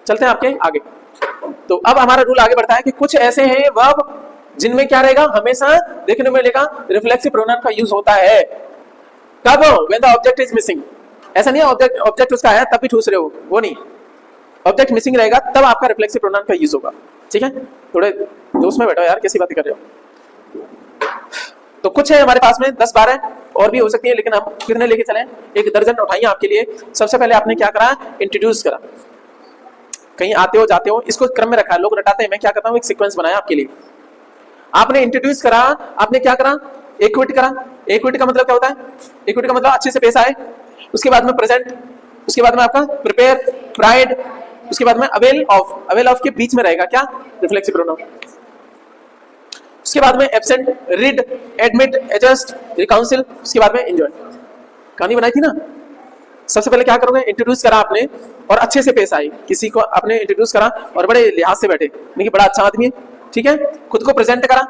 चलते हैं आपके आगे। तो अब हमारा रूल आगे बढ़ता है कि कुछ ऐसे हैं वर्ब जिनमें क्या रहेगा, हमेशा देखने में मिलेगा रिफ्लेक्सिव प्रोनाउन का यूज होता है। कब? When the object is missing. ऐसा नहीं है ऑब्जेक्ट उसका है तब भी ठूस रहे हो, वो नहीं, ऑब्जेक्ट मिसिंग रहेगा तब आपका रिफ्लेक्सिव प्रोनाउन का यूज होगा। ठीक है, थोड़े दोस्त में बैठो यार, कैसी बातें कर रहे हो। तो कुछ है हमारे पास में 10-12 और भी हो सकती है, लेकिन हम कितने लेके चले, एक दर्जन उठाइए आपके लिए। सबसे पहले आपने क्या करा, इंट्रोड्यूस करा। कहीं आते हो जाते हो, इसको क्रम में रखा है, लोग रटाते हैं, मैं क्या करता हूँ एक सीक्वेंस बनाया आपके लिए। आपने इंट्रोड्यूस करा, आपने क्या करा, इक्विट करा। इक्विट का मतलब क्या होता है, इक्विट का मतलब अच्छे से पेश आए। उसके बाद में प्रेजेंट, उसके बाद में आपका प्रिपेयर, प्राइड, उसके बाद में अवेल ऑफ। अवेल ऑफ के बीच में रहेगा क्या, रिफ्लेक्सिव प्रोनाउन। उसके बाद में absent, read, admit, adjust, reconcile, उसके बाद में एंजॉय। कहानी बनाई थी ना। सबसे पहले क्या करोगे, इंट्रोड्यूस करा आपने और अच्छे से पेश आई, किसी को आपने इंट्रोड्यूस करा और बड़े लिहाज से बैठे, देखिए बड़ा अच्छा आदमी है, ठीक है। खुद को प्रेजेंट करा,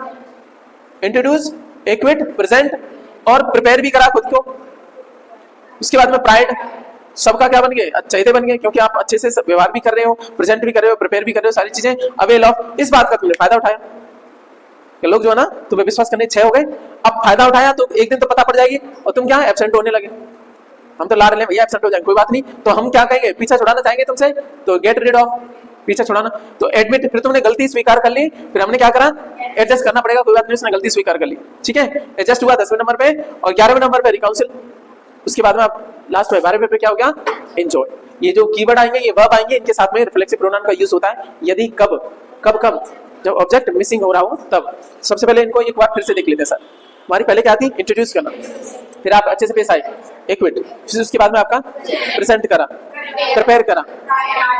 इंट्रोड्यूस, इक्विट, प्रेजेंट और प्रिपेयर भी करा खुद को। उसके बाद में प्राइड, सबका क्या बन गए, चहेते बन गए, क्योंकि आप अच्छे से व्यवहार भी कर रहे हो, प्रेजेंट भी कर रहे हो, प्रिपेयर भी कर रहे हो, सारी चीजें। अवेल ऑफ, इस बात का तुमने फायदा उठाया कि लोग जो है ना तुम्हें विश्वास करने 6 हो गए, अब फायदा उठाया तो एक दिन तो पता पड़ जाएगी और तुम क्या एब्सेंट होने लगे। हम तो ला रहे हैं भैया एब्सेंट हो जाएंगे, कोई बात नहीं, तो हम क्या कहेंगे, पीछा छुड़ाना चाहेंगे तुमसे, तो गेट रिड ऑफ, पीछा छुड़ाना। तो एडमिट, फिर तुमने गलती स्वीकार कर ली, फिर हमने क्या करा, एडजस्ट करना पड़ेगा, कोई बात नहीं, उसने गलती स्वीकार कर ली, ठीक है, एडजस्ट हुआ 10वें नंबर पे और 11वें नंबर पे रिकाउंसिल। उसके बाद में आप लास्ट में 12वें पे क्या हो गया, एंजॉय। ये जो कीवर्ड आएंगे, ये वर्ब आएंगे, इनके साथ में रिफ्लेक्सिव प्रोनाउन का यूज होता है यदि कब कब कब जब ऑब्जेक्ट मिसिंग हो रहा हो तब। सबसे पहले इनको एक बार फिर से देख लेते हैं सर। हमारी पहले क्या थी, इंट्रोड्यूस करना, फिर आप अच्छे से पेश आए, इक्विट, फिर उसके बाद में आपका प्रेजेंट करा, प्रिपेयर करा,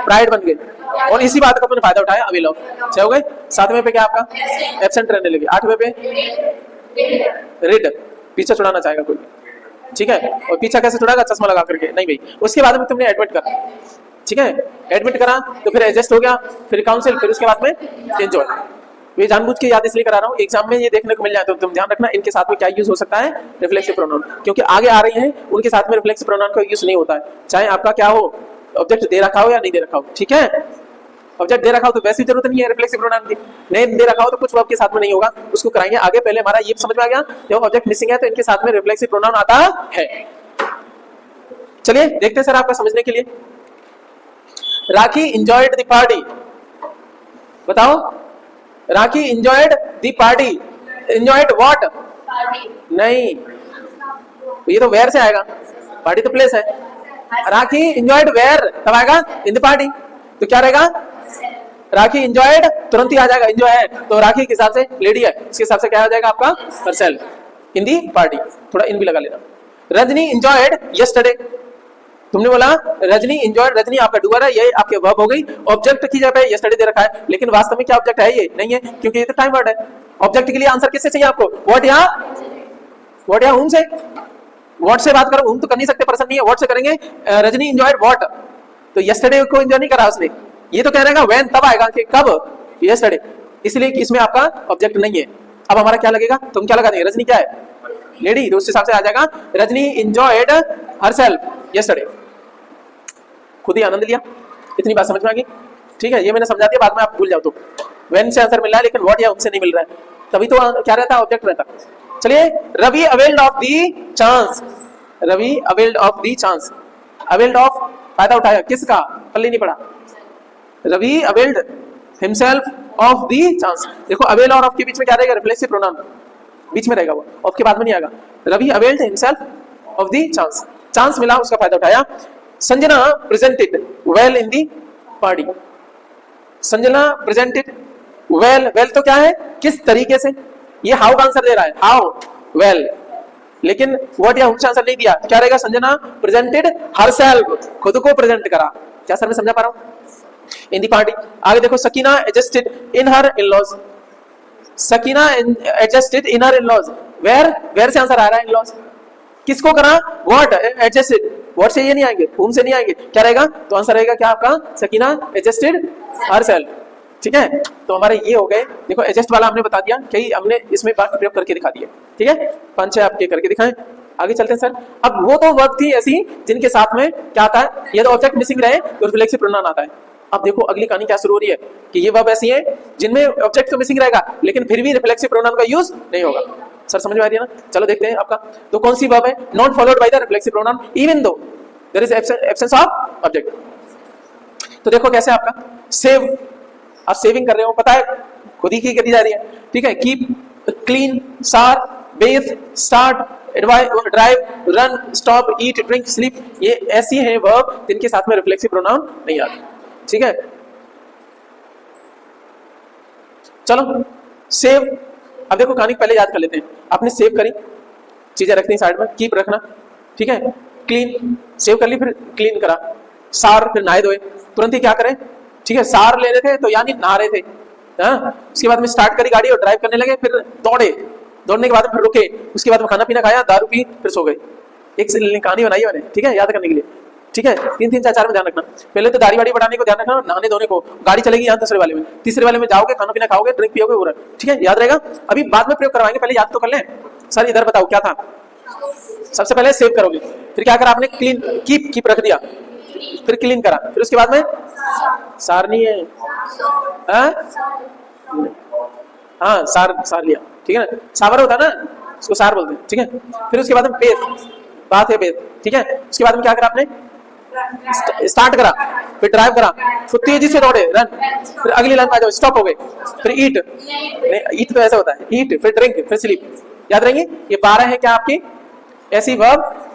प्राइड बन गए और इसी बात का आपने फायदा उठाया, अवेल ऑफ। 6 हो गए। 7वें पे क्या आपका, एब्सेंट रहने लगे। 8वें पे रीड, पीछा छुड़ाना चाहेगा कोई, ठीक है, और पीछा कैसे छुड़ाएगा, चश्मा लगा करके, नहीं भाई। उसके बाद में तुमने एडमिट करा, ठीक है, एडमिट करा तो फिर एडजस्ट हो गया, फिर काउंसिल, फिर उसके बाद में एंजॉय। ये जानबूझ के याद इसलिए करा रहा हूँ, एग्जाम में ये देखने को मिल जाए तो तुम ध्यान रखना इनके साथ में क्या यूज हो सकता है, रिफ्लेक्सिव प्रोनाउन, क्योंकि आगे आ रही हैं उनके साथ में रिफ्लेक्सिव प्रोनाउन का यूज नहीं होता है, चाहे आपका क्या हो, ऑब्जेक्ट दे रखा हो या नहीं दे रखा हो, ठीक है। ऑब्जेक्ट दे रखा हो तो वैसी जरूरत नहीं है रिफ्लेक्सिव प्रोनाउन की, नहीं दे रखा हो तो कुछ वर्ब के साथ में नहीं होगा, उसको कराएंगे आगे। पहले हमारा ये समझ में आ गया, जब ऑब्जेक्ट मिसिंग है तो इनके साथ में रिफ्लेक्सिव प्रोनाउन आता है। चलिए देखते हैं सर आपका समझने के लिए। राखी enjoyed the party, बताओ, राखी enjoyed the party, enjoyed what, नहीं, ये तो where से आएगा, पार्टी तो प्लेस है। राखी enjoyed where तब आएगा in the party, तो क्या रहेगा, राखी enjoyed तुरंत ही आ जाएगा, enjoy है तो राखी के हिसाब से लेडी है, इसके हिसाब से क्या आ जाएगा आपका herself in the party, थोड़ा इन भी लगा लेना। रजनी enjoyed yesterday, तुमने बोला रजनी एंजॉयड, रजनी आपका डूअर है, ये आपके वर्ब हो गई। ऑब्जेक्ट की जगह पे यस्टरडे दे रखा है, लेकिन वास्तव में क्या ऑब्जेक्ट है, ये नहीं है, क्योंकि ये तो टाइम वर्ड है। ऑब्जेक्ट के लिए आंसर किससे चाहिए आपको, व्हाट या हुम से। व्हाट से बात करो, हुम तो कर नहीं सकते, पर्सन नहीं है, व्हाट से करेंगे, रजनी एंजॉयड व्हाट, तो यस्टरडे को एंजॉय नहीं करा उसने, ये तो कह रहेगा व्हेन, तब आएगा कि कब, यस्टरडे, इसलिए कि इसमें आपका ऑब्जेक्ट नहीं है। अब हमारा क्या लगेगा, तुम क्या लगा देंगे, रजनी क्या है, लेडी, तो उस हिसाब से आ जाएगा रजनी एंजॉयड हरसेल्फ यस्टरडे। खुद ही आनंद लिया, इतनी बात समझ में आ गई, ठीक है। ये मैंने समझा दिया, बाद में आप भूल जाओ तो व्हेन से आंसर मिल रहा है, लेकिन व्हाट या उनसे नहीं मिल रहा है, तभी तो क्या रहता है, ऑब्जेक्ट रहता। चलिए, Ravi availed of the chance, Ravi availed of the chance, availed of फायदा उठाया, किसका, पल्ली नहीं पड़ा, Ravi availed himself of the chance. देखो अवेल और ऑफ के बीच में क्या रहेगा, रिफ्लेक्सिव प्रोनाउन बीच में रहेगा, वो ऑफ के बाद में नहीं आएगा। Ravi availed himself of the chance, chance मिला उसका फायदा उठाया। Sanjana presented well in the party, Sanjana presented well, well तो क्या है, किस तरीके से, ये हाउ का आंसर दे रहा है, हाउ वेल, लेकिन व्हाट या हुम से आंसर नहीं दिया, क्या रहेगा, संजना प्रेजेंटेड हरसेल्फ, खुद को प्रेजेंट करा। क्या सर मैं समझा पा रहा हूं, इन दी पार्टी। आगे देखो, Sakina adjusted in her in laws, Sakina adjusted in her in laws, where, where से आंसर आ रहा है, इन लॉज, किसको करा, व्हाट एडजस्टेड, व्हाट से ये नहीं आएंगे, हुम से नहीं आएंगे, क्या रहेगा, तो आंसर रहेगा क्या आपका, सकीना एडजस्टेड हरसेल्फ, ठीक है। तो हमारे ये हो गए, देखो एडजस्ट वाला हमने बता दिया, कई हमने इसमें बात प्रयोग करके दिखा दिए, ठीक है, 5-6 आपके करके दिखाएं। आगे चलते हैं सर। अब वो तो वर्ब थी ऐसी जिनके साथ में क्या आता है, ये तो ऑब्जेक्ट मिसिंग रहे तो रिफ्लेक्सिव प्रोनाउन आता है, अब देखो अगली कहानी क्या शुरू हो रही है कि ये वर्ब ऐसी है जिनमें ऑब्जेक्ट तो मिसिंग रहेगा लेकिन फिर भी रिफ्लेक्सिव प्रोनाउन का यूज नहीं होगा। सर समझ में आ रही है ना? चलो देखते हैं आपका तो कौन सी वर्ब है not followed by the reflexive pronoun even though there is absence of object. तो देखो कैसे आपका सेव, आप सेविंग कर रहे हो, पता है खुद ही की करी जा रही है, ठीक है। कीप, क्लीन, सार, bathe, start, drive, run, stop, eat, drink, sleep, ये ऐसी हैं वर्ब जिनके साथ में रिफ्लेक्सिव प्रोनाउन नहीं आते, ठीक है। चलो सेव, अब देखो कहानी पहले याद कर लेते हैं। आपने सेव करी, चीजें रखनी साइड में, कीप रखना, ठीक है। क्लीन, सेव कर ली, फिर क्लीन करा। सार, फिर नहाए धोए, तुरंत ही क्या करें, ठीक है। सार ले रहे थे तो यानी नहा रहे थे, हाँ। उसके बाद में स्टार्ट करी गाड़ी और ड्राइव करने लगे, फिर दौड़े, दौड़ने के बाद में फिर रुके, उसके बाद में खाना पीना खाया, दारू पी, फिर सो गए। एक कहानी बनाई है मैंने, ठीक है, याद करने के लिए, ठीक है। 3 4 4 में ध्यान रखना। पहले तो दाढ़ी वाड़ी बढ़ाने को ध्यान रखना, नहाने धोने को, गाड़ी चलेगी यहाँ दूसरे वाले में, तीसरे वाले में जाओगे, खाना पीना खाओगे, ड्रिंक पियोगे, पूरा, ठीक है, याद रहेगा। अभी बाद में प्रयोग करवाएंगे, पहले याद तो कर लें। सर इधर बताओ क्या था। सबसे पहले सेव करोगे, फिर क्या करा आपने, क्लीन, कीप रख दिया, फिर क्लीन करा, फिर उसके बाद में सारनी है, हाँ सार लिया, ठीक है ना। सावर होता है ना, उसको सार बोलते हैं, ठीक है। फिर उसके बाद में बेथ, बात है बेथ, ठीक है। उसके बाद में क्या करा आपने, स्टार्ट करा, फिर ड्राइव करा, फिर तेजी से दौड़े, रन, फिर अगली लाइन में आ जाओ, स्टॉप हो गए, फिर ईट, ईट तो ऐसा होता है, ईट, फिर ड्रिंक, फिर स्लीप। याद रहेंगे ये 12 है क्या आपकी ऐसी वर्ब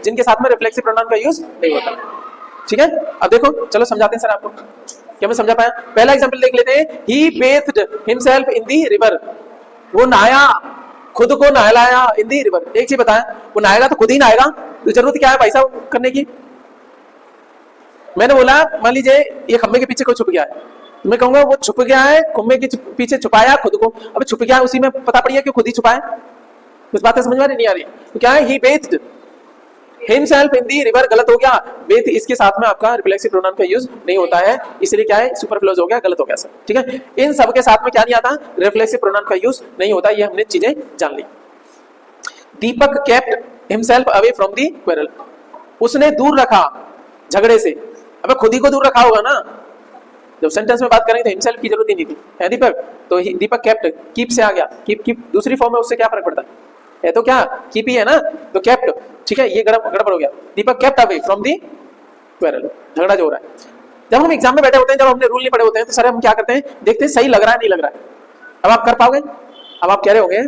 जिनके साथ में रिफ्लेक्सिव प्रोनाउन का यूज नहीं होता, ठीक है। अब देखो चलो समझाते हैं सर आपको, क्या मैं समझा पाया। पहला एग्जांपल देख लेते हैं, he bathed himself in the river, वो नहाया, खुद को नहलाया इन दी रिवर। एक चीज बताया, वो नहाएगा तो खुद ही नहाएगा, तो जरूरत क्या है भाई साहब करने की। मैंने बोला मान लीजिए ये खंबे के पीछे कोई छुप गया है, मैं कहूंगा वो छुप गया है, खंबे के पीछे छुपाया खुद को, अब छुप गया उसी में पता पड़ी है कि खुद ही छुपाया, कुछ बातें समझ में नहीं आ रही। तो क्या है, he bathed himself in the river, गलत हो गया, बेथ इसके साथ में आपका रिफ्लेक्सिव प्रोनाउन का यूज नहीं होता है, इसलिए क्या है सुपरफ्लूज हो गया, गलत हो गया सर, ठीक है। इन सब के साथ में क्या नहीं आता, रिफ्लेक्सिव प्रोनाउन का यूज नहीं होता, ये हमने चीजें जान ली। Deepak kept himself away from the quarrel, उसने दूर रखा झगड़े से, अब खुद ही को दूर रखा होगा ना, जब सेंटेंस में बात करेंगे तो हिमसेल्फ की जरूरत ही नहीं थी, है दीपक, तो दीपक केप्ट, कीप से आ गया, कीप दूसरी फॉर्म में, उससे क्या फर्क पड़ता है तो क्या कीप ही है ना, तो केप्ट, ठीक है, ये गड़बड़ हो गया। Deepak kept away from the quarrel, झगड़ा जो हो रहा है। जब हम एग्जाम में बैठे होते हैं, जब हमने रूल नहीं पढ़े होते हैं, तो सर हम क्या करते हैं, देखते हैं सही लग रहा है नहीं लग रहा है। अब आप कर पाओगे, अब आप कह रहे होंगे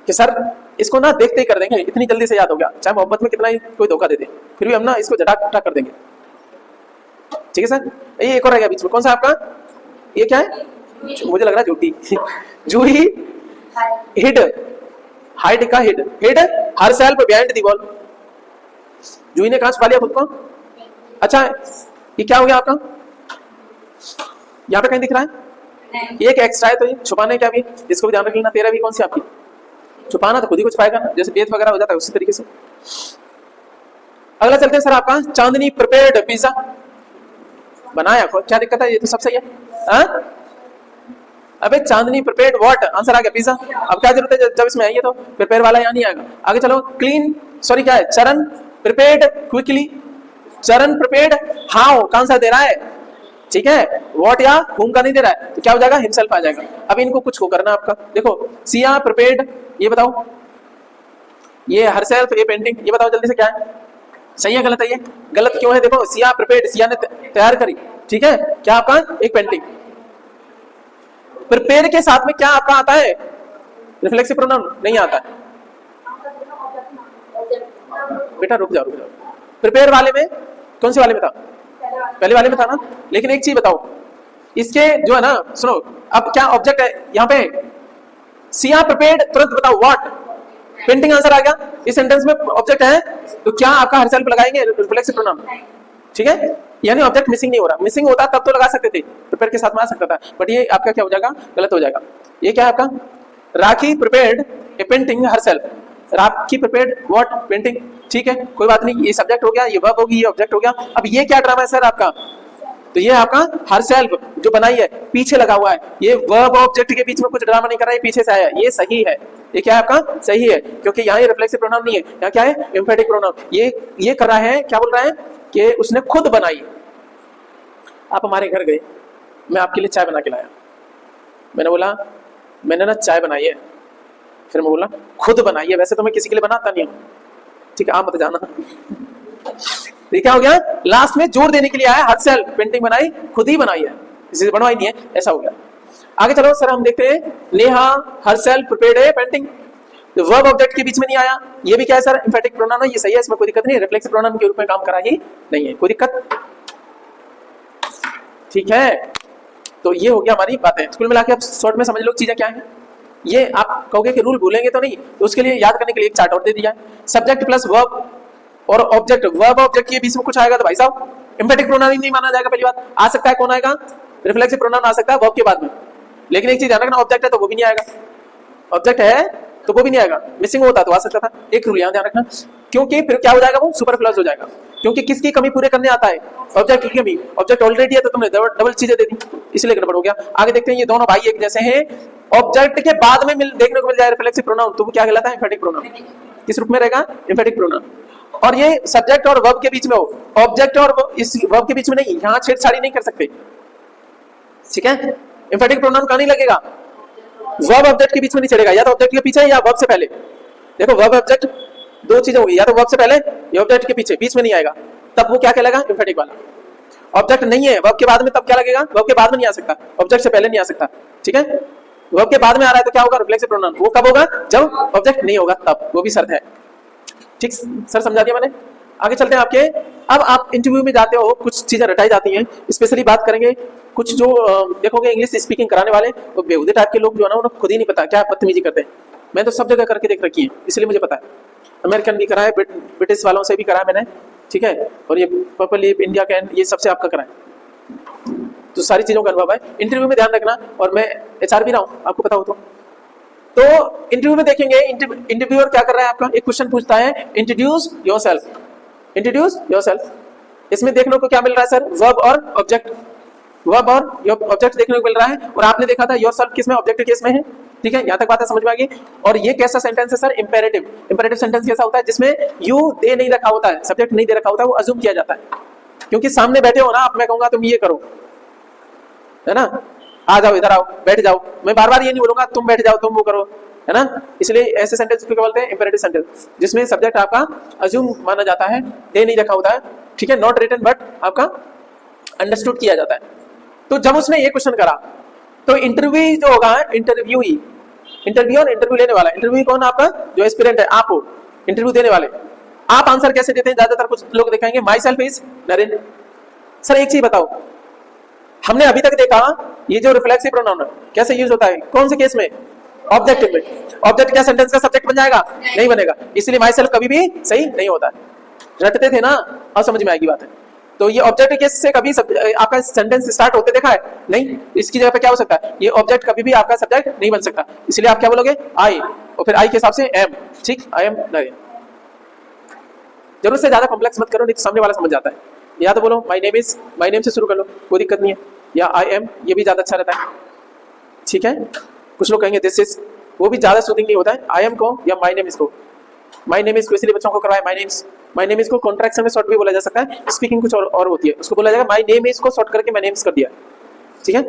कि सर इसको ना देखते ही कर देंगे, इतनी जल्दी से याद हो गया, चाहे मोहब्बत में कितना ही कोई धोखा दे दे, फिर भी हम ना इसको झटा कर देंगे, ठीक है सर। ये एक और रह गया बीच में, कौन सा आपका, ये क्या है, मुझे लग रहा है झूठी, जूही हिड, हाइड का hid, hid herself behind the wall, Juhi ने कहां छुपा लिया खुद को। अच्छा ये क्या हो गया आपका, यहाँ पे कहीं दिख रहा है, एक एक्स्ट्रा है, तो ये छुपाने क्या भी, इसको भी ध्यान रख लेना। 13 भी कौन सी आपकी, छुपाना तो खुद ही को छुपाएगा ना, जैसे बेथ वगैरह हो जाता है उसी तरीके से। अगला चलते हैं सर आपका, चांदनी प्रिपेयर्ड पिज्जा, बनाया, क्या दिक्कत है, ये तो सब सही है, हाँ? अबे चांदनी प्रिपेयर्ड व्हाट, आंसर आ गया पिज्जा। अब क्या जरूरत है, जब इसमें है ये तो प्रिपेयर वाला यहाँ नहीं आएगा। आगे चलो, क्लीन, सॉरी क्या है, चरण प्रिपेयर्ड क्विकली, चरण प्रिपेयर्ड हाउ का आंसर दे रहा है, ठीक है, व्हाट या हुम का नहीं दे रहा है, तो क्या हो जाएगा, हिमसेल्फ आ जाएगा। अब इनको कुछ को करना आपका, देखो सिया प्रिपेयर्ड, ये बताओ, ये हरसेल्फ, ये पेंटिंग, ये बताओ जल्दी से क्या है, सही है गलत है, ये गलत क्यों है, देखो सिया प्रिपेयर्ड, सिया ने तैयार करी, ठीक है, क्या आपका एक पेंटिंग। प्रिपेयर के साथ में क्या आपका आता है, रिफ्लेक्सिव प्रोनाउन नहीं आता है, बेटा रुक जाओ, प्रिपेयर वाले में कौन से वाले में था, पहले वाले में था ना। लेकिन एक चीज बताओ, इसके जो है ना, सुनो, अब क्या ऑब्जेक्ट है यहाँ पे, सिया प्रिपेयर्ड, तुरंत बताओ व्हाट, पेंटिंग आंसर आ गया। इस सेंटेंस में ऑब्जेक्ट है, तो क्या आपका हर सेल्फ लगाएंगे रिफ्लेक्सिव प्रोनाउन, ठीक है, यानी ऑब्जेक्ट मिसिंग नहीं हो रहा, मिसिंग होता तब तो लगा सकते थे, प्रिपेयर के साथ में आ सकता था, बट ये आपका क्या हो जाएगा, गलत हो जाएगा। ये क्या है आपका, Rakhi prepared a painting herself, Rakhi prepared what, painting, ठीक है, कोई बात नहीं, ये सब्जेक्ट हो गया, ये वर्ब होगी, ये ऑब्जेक्ट हो गया। अब ये क्या ड्रामा है सर आपका, तो ये आपका हर सेल्फ जो बनाई है पीछे लगा हुआ है, ये वर्ब ऑब्जेक्ट के बीच में कुछ ड्रामा नहीं कर रहा है, पीछे से आया, ये सही है, ये क्या है आपका सही है, क्योंकि यहाँ ये रिफ्लेक्सिव प्रोनाउन नहीं है, यहाँ क्या है एम्फेटिक प्रोनाउन। ये कर रहा है, क्या बोल रहा है कि उसने खुद बनाई, आप हमारे घर गए, मैं आपके लिए चाय बना के लाया, मैंने बोला मैंने ना चाय बनाई है, फिर मैं बोला खुद बनाई है, वैसे तो मैं किसी के लिए बनाता नहीं हूँ, ठीक है आप मत जाना। तो क्या हो गया, लास्ट में जोर देने के लिए आया, हर सेल्फ पेंटिंग बनाई, खुद ही बनाई है, किसी से बनवाई नहीं है, ऐसा हो गया। आगे चलो सर, हम देखते हैं नेहा हर सेल्फ प्रिपेयर्ड है पेंटिंग, तो वर्ब ऑब्जेक्ट के बीच में नहीं आया, ये भी क्या है सर, एम्फेटिक प्रोनाउन है, ये सही है, इसमें कोई दिक्कत नहीं है, रिफ्लेक्सिव प्रोनाउन के रूप में काम करा ही नहीं है, कोई दिक्कत, ठीक है। तो ये हो गया हमारी बातें, कुल मिला के आप शॉर्ट में समझ लो चीजें क्या है। ये आप कहोगे कि रूल भूलेंगे तो नहीं, तो उसके लिए याद करने के लिए एक चार्ट और दे दिया है, सब्जेक्ट प्लस वर्ब और ऑब्जेक्ट, वर्ब ऑब्जेक्ट के बीच में कुछ आएगा तो भाई साहब एम्फेटिक प्रोनाउन ही नहीं माना जाएगा। पहली बात, आ सकता है कौन आएगा, रिफ्लेक्सिव प्रोनाउन आ सकता है वर्ब के बाद में, लेकिन एक चीज ध्यान रखना, ऑब्जेक्ट है तो वो भी नहीं आएगा, ऑब्जेक्ट है तो वो भी नहीं आएगा, मिसिंग होता तो आ सकता था, एक रूल यहाँ ध्यान रखना, क्योंकि फिर क्या हो जाएगा, वो सुपरफ्लुअस हो जाएगा, क्योंकि किसकी कमी पूरे करने आता है, ऑब्जेक्ट की कमी, ऑब्जेक्ट ऑलरेडी है तो तुमने डबल चीजें दे दी, इसलिए गड़बड़ हो गया। आगे देखते हैं, ये दोनों भाई एक जैसे हैं, ऑब्जेक्ट के बाद में देखने को मिल जाए रिफ्लेक्सिव प्रोनाउन, तो वो क्या कहलाता है, एम्फेटिक प्रोनाउन, किस रूप में रहेगा, एम्फेटिक प्रोनाउन। और ये सब्जेक्ट और वर्ब के बीच में हो, ऑब्जेक्ट और इस वर्ब के बीच में नहीं, यहाँ छेड़छाड़ी नहीं कर सकते, ठीक है, एम्फेटिक प्रोनाउन कहाँ नहीं लगेगा, वर्ब ऑब्जेक्ट के बीच में नहीं चलेगा, या तो ऑब्जेक्ट के पीछे या वर्ब से पहले, देखो वर्ब ऑब्जेक्ट दो चीजें होगी, या तो वर्ब से पहले या ऑब्जेक्ट के पीछे, बीच में नहीं आएगा, तब वो क्या कहलाएगा, एम्फेटिक वाला। ऑब्जेक्ट नहीं है वर्ब के बाद में, तब क्या लगेगा, वर्ब के बाद में नहीं आ सकता, ऑब्जेक्ट से पहले नहीं आ सकता, ठीक है, वर्ब के बाद में आ रहा है तो क्या होगा, रिफ्लेक्सिव प्रोनाउन, वो कब होगा, जब ऑब्जेक्ट नहीं होगा तब, वो भी शर्त है, ठीक सर, समझा दिया मैंने। आगे चलते हैं आपके, अब आप इंटरव्यू में जाते हो, कुछ चीजें रटाई जाती हैं, स्पेशली बात करेंगे कुछ जो देखोगे इंग्लिश स्पीकिंग कराने वाले वो बेहुदे टाइप के लोग जो है ना, उन्हें खुद ही नहीं पता क्या बदतमीजी करते हैं, मैं तो सब जगह करके देख रखी है, इसलिए मुझे पता है, अमेरिकन भी कराए, ब्रिटिश वालों से भी कराया मैंने, ठीक है, और ये पर्पल लिप, इंडिया कैन, ये सबसे आपका कराए, तो सारी चीजों का अनुभव है। इंटरव्यू में ध्यान रखना, और मैं एचआर भी रहा हूँ, आपको पता हो तो इंटरव्यू में देखेंगे इंटरव्यूअर क्या कर रहा है आपका, एक क्वेश्चन पूछता है, इंट्रोड्यूस योरसेल्फ, इंट्रोड्यूस योरसेल्फ, इसमें देखने को क्या मिल रहा है सर, वर्ब और ऑब्जेक्ट, वर्ब और ऑब्जेक्ट देखने को मिल रहा है, और आपने देखा था योरसेल्फ किसमें, ऑब्जेक्ट केस में है, ठीक है, यहाँ तक बात समझ में आ गई। और ये कैसा सेंटेंस है सर, इंपेरेटिव, इंपेरेटिव सेंटेंस कैसा होता है, जिसमें यू दे नहीं रखा होता है, सब्जेक्ट नहीं दे रखा होता है, वो अज्यूम किया जाता है, क्योंकि सामने बैठे हो ना आप, मैं कहूंगा तुम ये करो, है ना, आ जाओ इधर आओ, बैठ जाओ, मैं बार बार ये नहीं बोलूंगा तुम बैठ जाओ, तुम वो करो, है ना, इसलिए ऐसे सेंटेंस को क्या बोलते हैं, इंपेरेटिव सेंटेंस, जिसमें सब्जेक्ट आपका अज्यूम माना जाता है, दे नहीं रखा होता है, ठीक है, नॉट रिटन बट आपका अंडरस्टूड किया जाता है। तो जब उसने ये क्वेश्चन करा, तो इंटरव्यू जो होगा, इंटरव्यूई, इंटरव्यू और इंटरव्यू लेने वाला, इंटरव्यू कौन, आपका जो एस्पिरेंट है, आप हो इंटरव्यू देने वाले, आप आंसर कैसे देते हैं, ज्यादातर कुछ लोग दिखाएंगे, my self is Narendra. Sir एक चीज बताओ, हमने अभी तक देखा ये जो रिफ्लेक्सिव प्रोनाउन है कैसे यूज होता है, कौन से केस में, ऑब्जेक्टिव में, ऑब्जेक्ट क्या सेंटेंस का सब्जेक्ट बन जाएगा, नहीं बनेगा, इसलिए माई सेल्फ कभी भी सही नहीं होता है, रटते थे ना, और समझ में आएगी बात है। तो ये ऑब्जेक्ट केस से कभी आपका सेंटेंस स्टार्ट होते देखा है, नहीं, इसकी जगह पे क्या हो सकता है, ये ऑब्जेक्ट कभी भी आपका सब्जेक्ट नहीं बन सकता, इसलिए आप क्या बोलोगे, आई, और फिर आई के हिसाब से एम, ठीक, आई एम नरेंद्र। जरूरत से ज्यादा कॉम्प्लेक्स मत करो, नहीं तो सामने वाला समझ जाता है, या तो बोलो my name is, my name से शुरू कर लो, कोई दिक्कत नहीं है, या आई एम, ये भी ज्यादा अच्छा रहता है, ठीक है। कुछ लोग कहेंगे दिस इज, वो भी ज्यादा सूदिंग नहीं होता है, आई एम को या माई नेम इज को, माई नेम इज को इसलिए बच्चों को करवाए, माई नेम इज को कॉन्ट्रैक्शन में शॉर्ट भी बोला जा सकता है, स्पीकिंग कुछ और होती है, उसको बोला जाएगा माई नेम इज को शॉर्ट करके माई नेम्स कर दिया, ठीक है,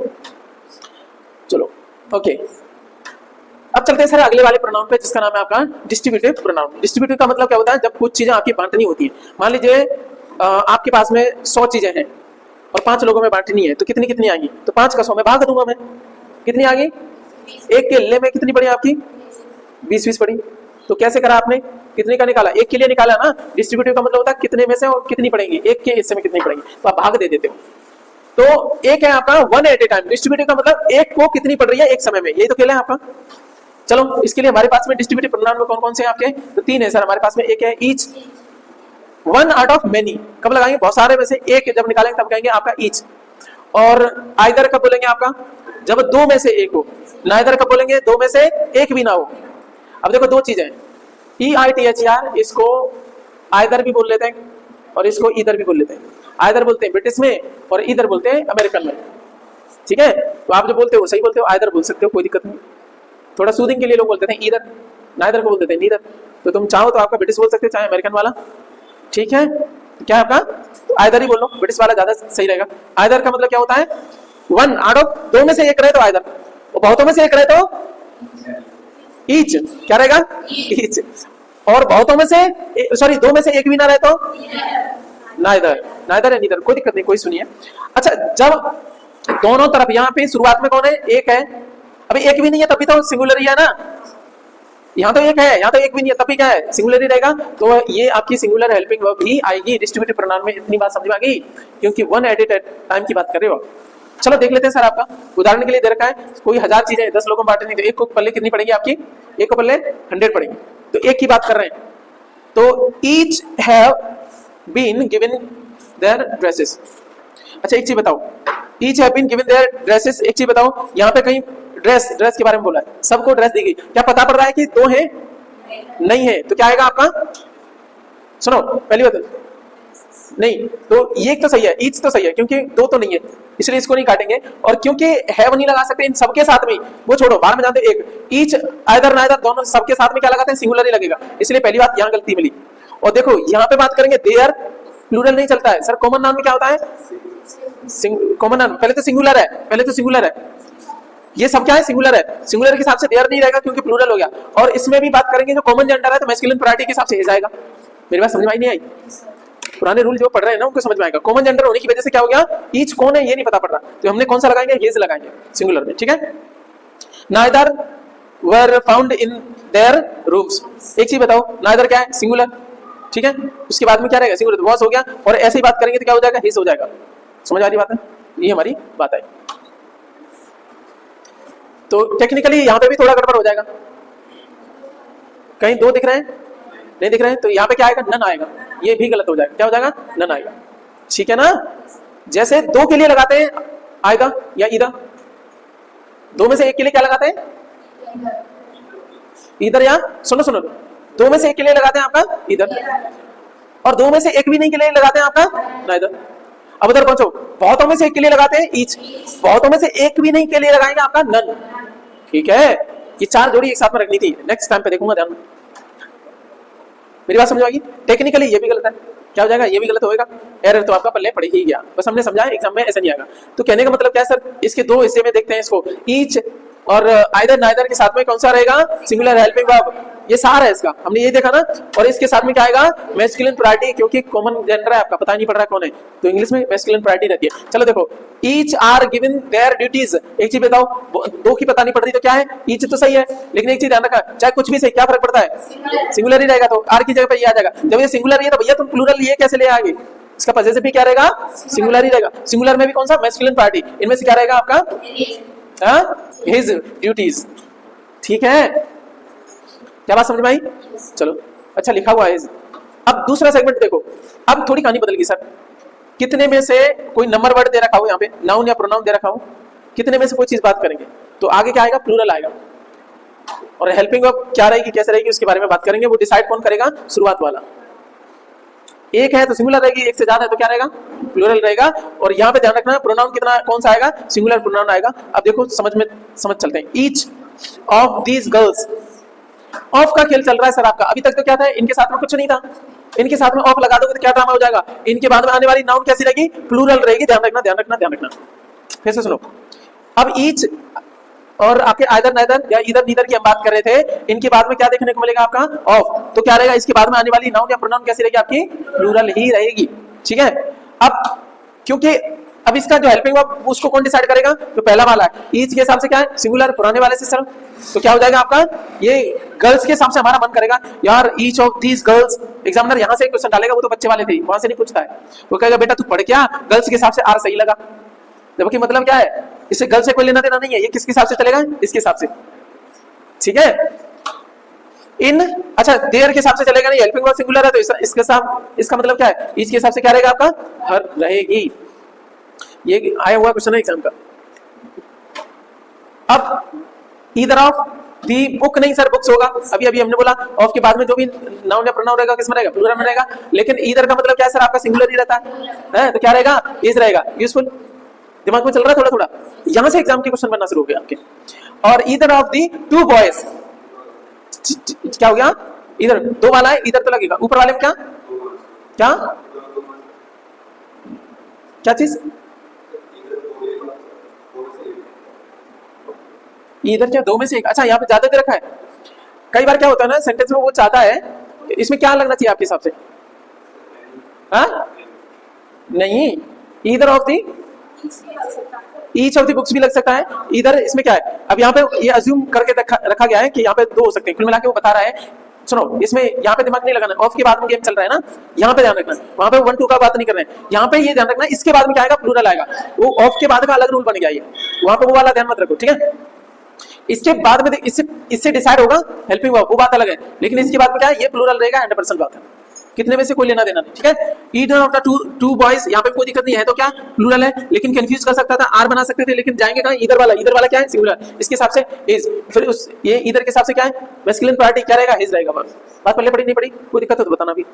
चलो ओके। अब चलते हैं सर अगले वाले प्रोनाउन पे, जिसका नाम है आपका डिस्ट्रीब्यूटिव प्रोनाउन। डिस्ट्रीब्यूटिव का मतलब क्या होता है, जब कुछ चीजें आपकी बांटनी होती है, मान लीजिए आपके पास में 100 चीजें हैं और 5 लोगों में बांटनी है, तो कितनी कितनी आएंगी, तो 5 का 100 में भाग दूंगा मैं, कितनी आ गई, एक के लिए में कितनी पड़ी आपकी, 20 पड़ी, तो कैसे करा आपने, कितने का निकाला, एक के लिए निकाला ना, डिस्ट्रीब्यूटिव का मतलब होता है कितने में से और कितनी पड़ेंगी, एक के हिस्से में कितनी पड़ेंगी, तो आप भाग दे देते हो, तो एक है आपका one at a time, distributive का मतलब एक को कितनी पड़ रही है एक समय में, यही तो खेला है आपका। चलो इसके लिए हमारे पास में डिस्ट्रीब्यूटिव प्रोनाउन में कौन कौन से हैं आपके, तो 3 है सर हमारे पास में, एक है each, one out of many, कब लगाएंगे, बहुत सारे में से एक जब निकालेंगे तब कहेंगे आपका ईच, और आइदर कब बोलेंगे आपका, जब 2 में से एक हो, नाइदर कब बोलेंगे, 2 में से एक भी ना हो। अब देखो 2 चीजें, EITHER, इसको आइदर भी बोल लेते हैं और इसको इधर भी बोल लेते हैं, आइदर बोलते हैं ब्रिटिश में और इधर बोलते हैं अमेरिकन में, ठीक है, तो आप जो बोलते हो सही बोलते हो, आइदर बोल सकते हो, कोई दिक्कत नहीं, थोड़ा सूदिंग के लिए लोग बोलते हैं इधर, नाइदर को बोल देते हैं नीदर, तो तुम चाहो तो आपका ब्रिटिश बोल सकते हो चाहे अमेरिकन वाला, ठीक है। क्या है आपका? तो आइदर ही बोल लो, ब्रिटिश वाला ज्यादा सही रहेगा। आइदर का मतलब क्या होता है? वन आउट ऑफ, दो में से एक रहे तो आइदर, और बहुतों में से एक रहे तो ईच। क्या रहेगा? ईच। और बहुतों में से सॉरी दो में से एक भी ना रहे तो नाइदर। नाइदर है नीदर, कोई दिक्कत नहीं, कोई सुनिए। अच्छा, जब दोनों तरफ, यहाँ पे शुरुआत में कौन है? एक है, अभी एक भी नहीं है तभी तो सिंगुलर ही है ना। यहाँ तो एक है, यहाँ तो एक भी नहीं है, तभी क्या है? सिंगुलर ही रहेगा। तो ये आपकी सिंगुलर हेल्पिंग वर्ब ही आएगी डिस्ट्रीब्यूटिव प्रोनाउन में। इतनी बात समझ में आ गई, क्योंकि वन एट ए टाइम की बात कर रहे हो। चलो देख लेते हैं सर, आपका उदाहरण के लिए दे रखा है, कोई 1000 चीजें 10 लोगों में बांटनी, तो एक को पल्ले कितनी पड़ेगी आपकी? एक को पल्ले 100 पड़ेगी। तो एक की बात कर रहे हैं, तो each have been given their dresses. अच्छा एक चीज बताओ, each have been given their dresses, एक चीज बताओ, यहाँ पे कहीं ड्रेस के बारे में बोला है, सबको ड्रेस दी गई, क्या पता पड़ रहा है कि दो है? नहीं है, तो क्या आएगा आपका? सुनो पहली बात, नहीं, तो ये तो सही है, ईच तो सही है, क्योंकि दो तो नहीं है, इसलिए इसको नहीं काटेंगे। और क्योंकि हैव नहीं लगा सकते इन सबके साथ में, वो छोड़ो, बाहर में जानते एक, ईच आइदर नाइदर दोनों सबके साथ में क्या लगाते हैं? सिंगुलर ही लगेगा, इसलिए पहली बात यहाँ गलती मिली। और देखो यहाँ पे बात करेंगे देयर, प्लूरल नहीं चलता है सर। कॉमन नाउन में क्या होता है? कॉमन नाउन पहले तो सिंगुलर है, पहले तो सिंगुलर है, ये सब क्या है? सिंगुलर है। सिंगुलर के हिसाब से देयर नहीं रहेगा क्योंकि प्लूरल हो गया। और इसमें भी बात करेंगे जो कॉमन जेंडर है तो मैस्कुलिन प्लूरलिटी के हिसाब से इज आएगा। मेरी बात समझ में आई नहीं आई? पुराने रूल जो पढ़ रहे हैं ना उनको समझ में आएगा। कॉमन जेंडर होने की वजह से क्या हो गया? ईच कौन है ये नहीं पता पड़ रहा, तो हमने कौन सा लगाएंगे? हिज लगाएंगे सिंगुलर में, ठीक है। Neither were found in their rooms, एक चीज बताओ, नाइदर क्या है? सिंगुलर, ठीक है। उसके बाद में क्या रहेगा? सिंगुलर, वॉज हो गया। और ऐसे ही बात करेंगे तो क्या हो जाएगा? हिज हो जाएगा। समझ आ रही बात है? ये हमारी बात है। तो टेक्निकली यहाँ पे भी थोड़ा गड़बड़ हो जाएगा, कहीं दो दिख रहे हैं, नहीं दिख रहे हैं, तो यहाँ पे क्या आएगा? नन आएगा, ये भी गलत हो जाएगा। क्या हो जाएगा? नन आएगा, ठीक है ना। जैसे दो के लिए लगाते हैं आएगा या इधर, दो में से एक के लिए क्या लगाते हैं? इधर, या सुनो सुनो, दो में से एक के लिए लगाते हैं आपका इधर, और दो में से एक भी नहीं के लिए लगाते हैं आपका ना इधर। अब उधर पहुंचो, बहुतों में से एक के लिए लगाते हैं ईच, बहुतों में से एक भी नहीं के लिए लगाएंगे आपका नन, ठीक है। ये चार जोड़ी एक साथ में रखनी थी, नेक्स्ट टाइम पे देखूंगा, ध्यान में। मेरी बात समझ आएगी? टेक्निकली ये भी गलत है, क्या हो जाएगा? ये भी गलत होएगा, एरर तो आपका पल्ले पड़ ही गया। बस हमने समझा, एग्जाम में ऐसा नहीं आएगा। तो कहने का मतलब क्या है सर? इसके दो हिस्से में देखते हैं इसको, ईच और आइदर नाइदर के साथ में कौन सा रहेगा? सिंगुलर हेल्पिंग वर्ब, ये सार है इसका, हमने ये देखा ना। और इसके साथ में क्या आएगा? मैस्कुलिन प्लूरलिटी, क्योंकि कॉमन जेंडर है आपका, पता नहीं पड़ रहा कौन है, तो इंग्लिश में मैस्कुलिन प्लूरलिटी रहती है। चलो देखो, each are given their duties, एक चीज बताओ, दो की पता नहीं पड़ रही तो क्या है? ईच तो सही है, लेकिन एक चीज ध्यान रखा, चाहे कुछ भी सही, क्या फर्क पड़ता है? सिंगुलर ही रहेगा, तो आर की जगह पे ये आ जाएगा। जब ये सिंगुलर है तो भैया तुम प्लूरल ये कैसे ले आगे? इसका पजेसिव भी क्या रहेगा? सिंगुलर ही रहेगा। सिंगुलर में भी कौन सा? मैस्कुलिन प्लूरलिटी, इनमें से क्या रहेगा आपका? हिज ड्यूटीज, ठीक है। क्या बात समझ में आई? चलो, अच्छा लिखा हुआ है। अब दूसरा सेगमेंट देखो, अब थोड़ी कहानी बदल गई सर। कितने में से कोई नंबर वर्ड दे रखा हो, यहाँ पे नाउन या प्रोनाउन दे रखा हो, कितने में से कोई चीज बात करेंगे तो आगे क्या आएगा? प्लूरल आएगा। और हेल्पिंग वर्ब क्या रहेगी, कैसे रहेगी, उसके बारे में बात करेंगे। वो डिसाइड कौन करेगा? शुरुआत वाला। एक है तो सिंगुलर रहेगी, एक से ज्यादा है तो क्या रहेगा? प्लूरल रहेगा। और यहाँ पे ध्यान रखना, प्रोनाउन कितना कौन सा आएगा? सिंगुलर प्रोनाउन आएगा। अब देखो समझ चलते हैं। Each of these girls, of का खेल चल रहा है सर आपका। अभी तक तो क्या था? इनके साथ में कुछ नहीं था, इनके साथ में ऑफ लगा दोगे तो क्या ड्रामा हो जाएगा? इनके बाद में आने वाली नाउन कैसी रहेगी? प्लूरल रहेगी। ध्यान रखना, ध्यान रखना, ध्यान रखना। फिर से सुनो, अब ईच और आपके आइदर नाइदर या इधर नीदर की हम बात कर रहे थे, इनके बाद में क्या देखने को मिलेगा आपका? ऑफ। तो क्या रहेगा? इसके बाद में आने वाली नाउन या प्रोनाउन कैसी रहेगी आपकी? प्लूरल ही रहेगी, ठीक है। अब क्योंकि अब इसका जो हेल्पिंग वर्ब उसको कौन डिसाइड करेगा? तो पहला वाला है, ईच के हिसाब से क्या है? सिंगुलर, पुराने वाले से सर, तो क्या हो जाएगा आपका? ये गर्ल्स के हिसाब से हमारा मन करेगा यार, each of these girls. Examiner यहाँ से क्वेश्चन डालेगा, वो तो बच्चे वाले थे, वहां से नहीं पूछता है। वो कहेगा बेटा तू पढ़ क्या, गर्ल्स के हिसाब से आर सही लगा। जबकि मतलब क्या है, इससे गर्ल्स से कोई लेना देना नहीं है, ये किसके हिसाब से चलेगा? इसके हिसाब से, ठीक है। इन, अच्छा देयर के हिसाब से चलेगा नहीं, हेल्पिंग वर्ब सिंगुलर है तो इसके साथ, इसका मतलब क्या है? ईच के हिसाब से क्या रहेगा आपका? हर रहेगी। ये आया हुआ क्वेश्चन है एग्जाम का। अब ईदर ऑफ दी बुक नहीं सर, बुक्स होगा। अभी अभी हमने बोला ऑफ के बाद में जो भी नाउन या प्रोनाउन रहेगा किसमें रहेगा? प्लूरल में रहेगा। लेकिन ईदर का मतलब क्या है सर आपका? सिंगुलर ही रहता है, तो क्या रहेगा? इज रहेगा। यूजफुल, दिमाग में चल रहा है थोड़ा थोड़ा, यहां से एग्जाम के क्वेश्चन बनना शुरू हो गया आपके। और either of the two boys, क्या हो गया? इधर दो वाला है, इधर तो लगेगा। ऊपर वाले में क्या क्या? क्या चीज? इधर क्या दो में से एक? अच्छा यहाँ पे ज्यादा दे रखा है। कई बार क्या होता है ना सेंटेंस में वो चाहता है, इसमें क्या लगना चाहिए आपके हिसाब से? हाँ नहीं, either of the, each of the books भी लग सकता है। इधर इसमें क्या है, अब यहाँ पे ये अज्यूम करके रखा गया है कि यहाँ पे दो हो सकते हैं, कुल मिला के वो बता रहा है। सुनो, इसमें यहाँ पे दिमाग नहीं लगाना, ऑफ के बाद में गेम चल रहा है ना, यहाँ पे ध्यान रखना। वहां पे 1 2 का बात नहीं कर रहे हैं, यहाँ पे ये ध्यान रखना इसके बाद में क्या आएगा, प्लूरल आएगा। वो ऑफ के बाद का अलग रूल बन गया, ये वहां पे वो वाला ध्यान मत रखो, ठीक है। इसके बाद में इससे डिसाइड होगा हेल्पिंग वर्ब, वो बात अलग है, लेकिन इसके बाद में क्या है, ये प्लूरल रहेगा, 100% बात है। कितने में से कोई लेना देना नहीं, ठीक है। Either of the two boys, यहाँ पे कोई दिक्कत नहीं है, तो क्या प्लूरल है, लेकिन कंफ्यूज कर सकता था, आर बना सकते थे, लेकिन जाएंगे कहाँ, ईदर वाला क्या है, सिंगुलर, इसके हिसाब से इज, फिर उस ये ईदर के हिसाब से क्या है, मैस्कुलिन पार्टी क्या रहेगा, हिज रहेगा। बस बात पहले पड़ी नहीं पड़ी, कोई दिक्कत हो तो बताना भी।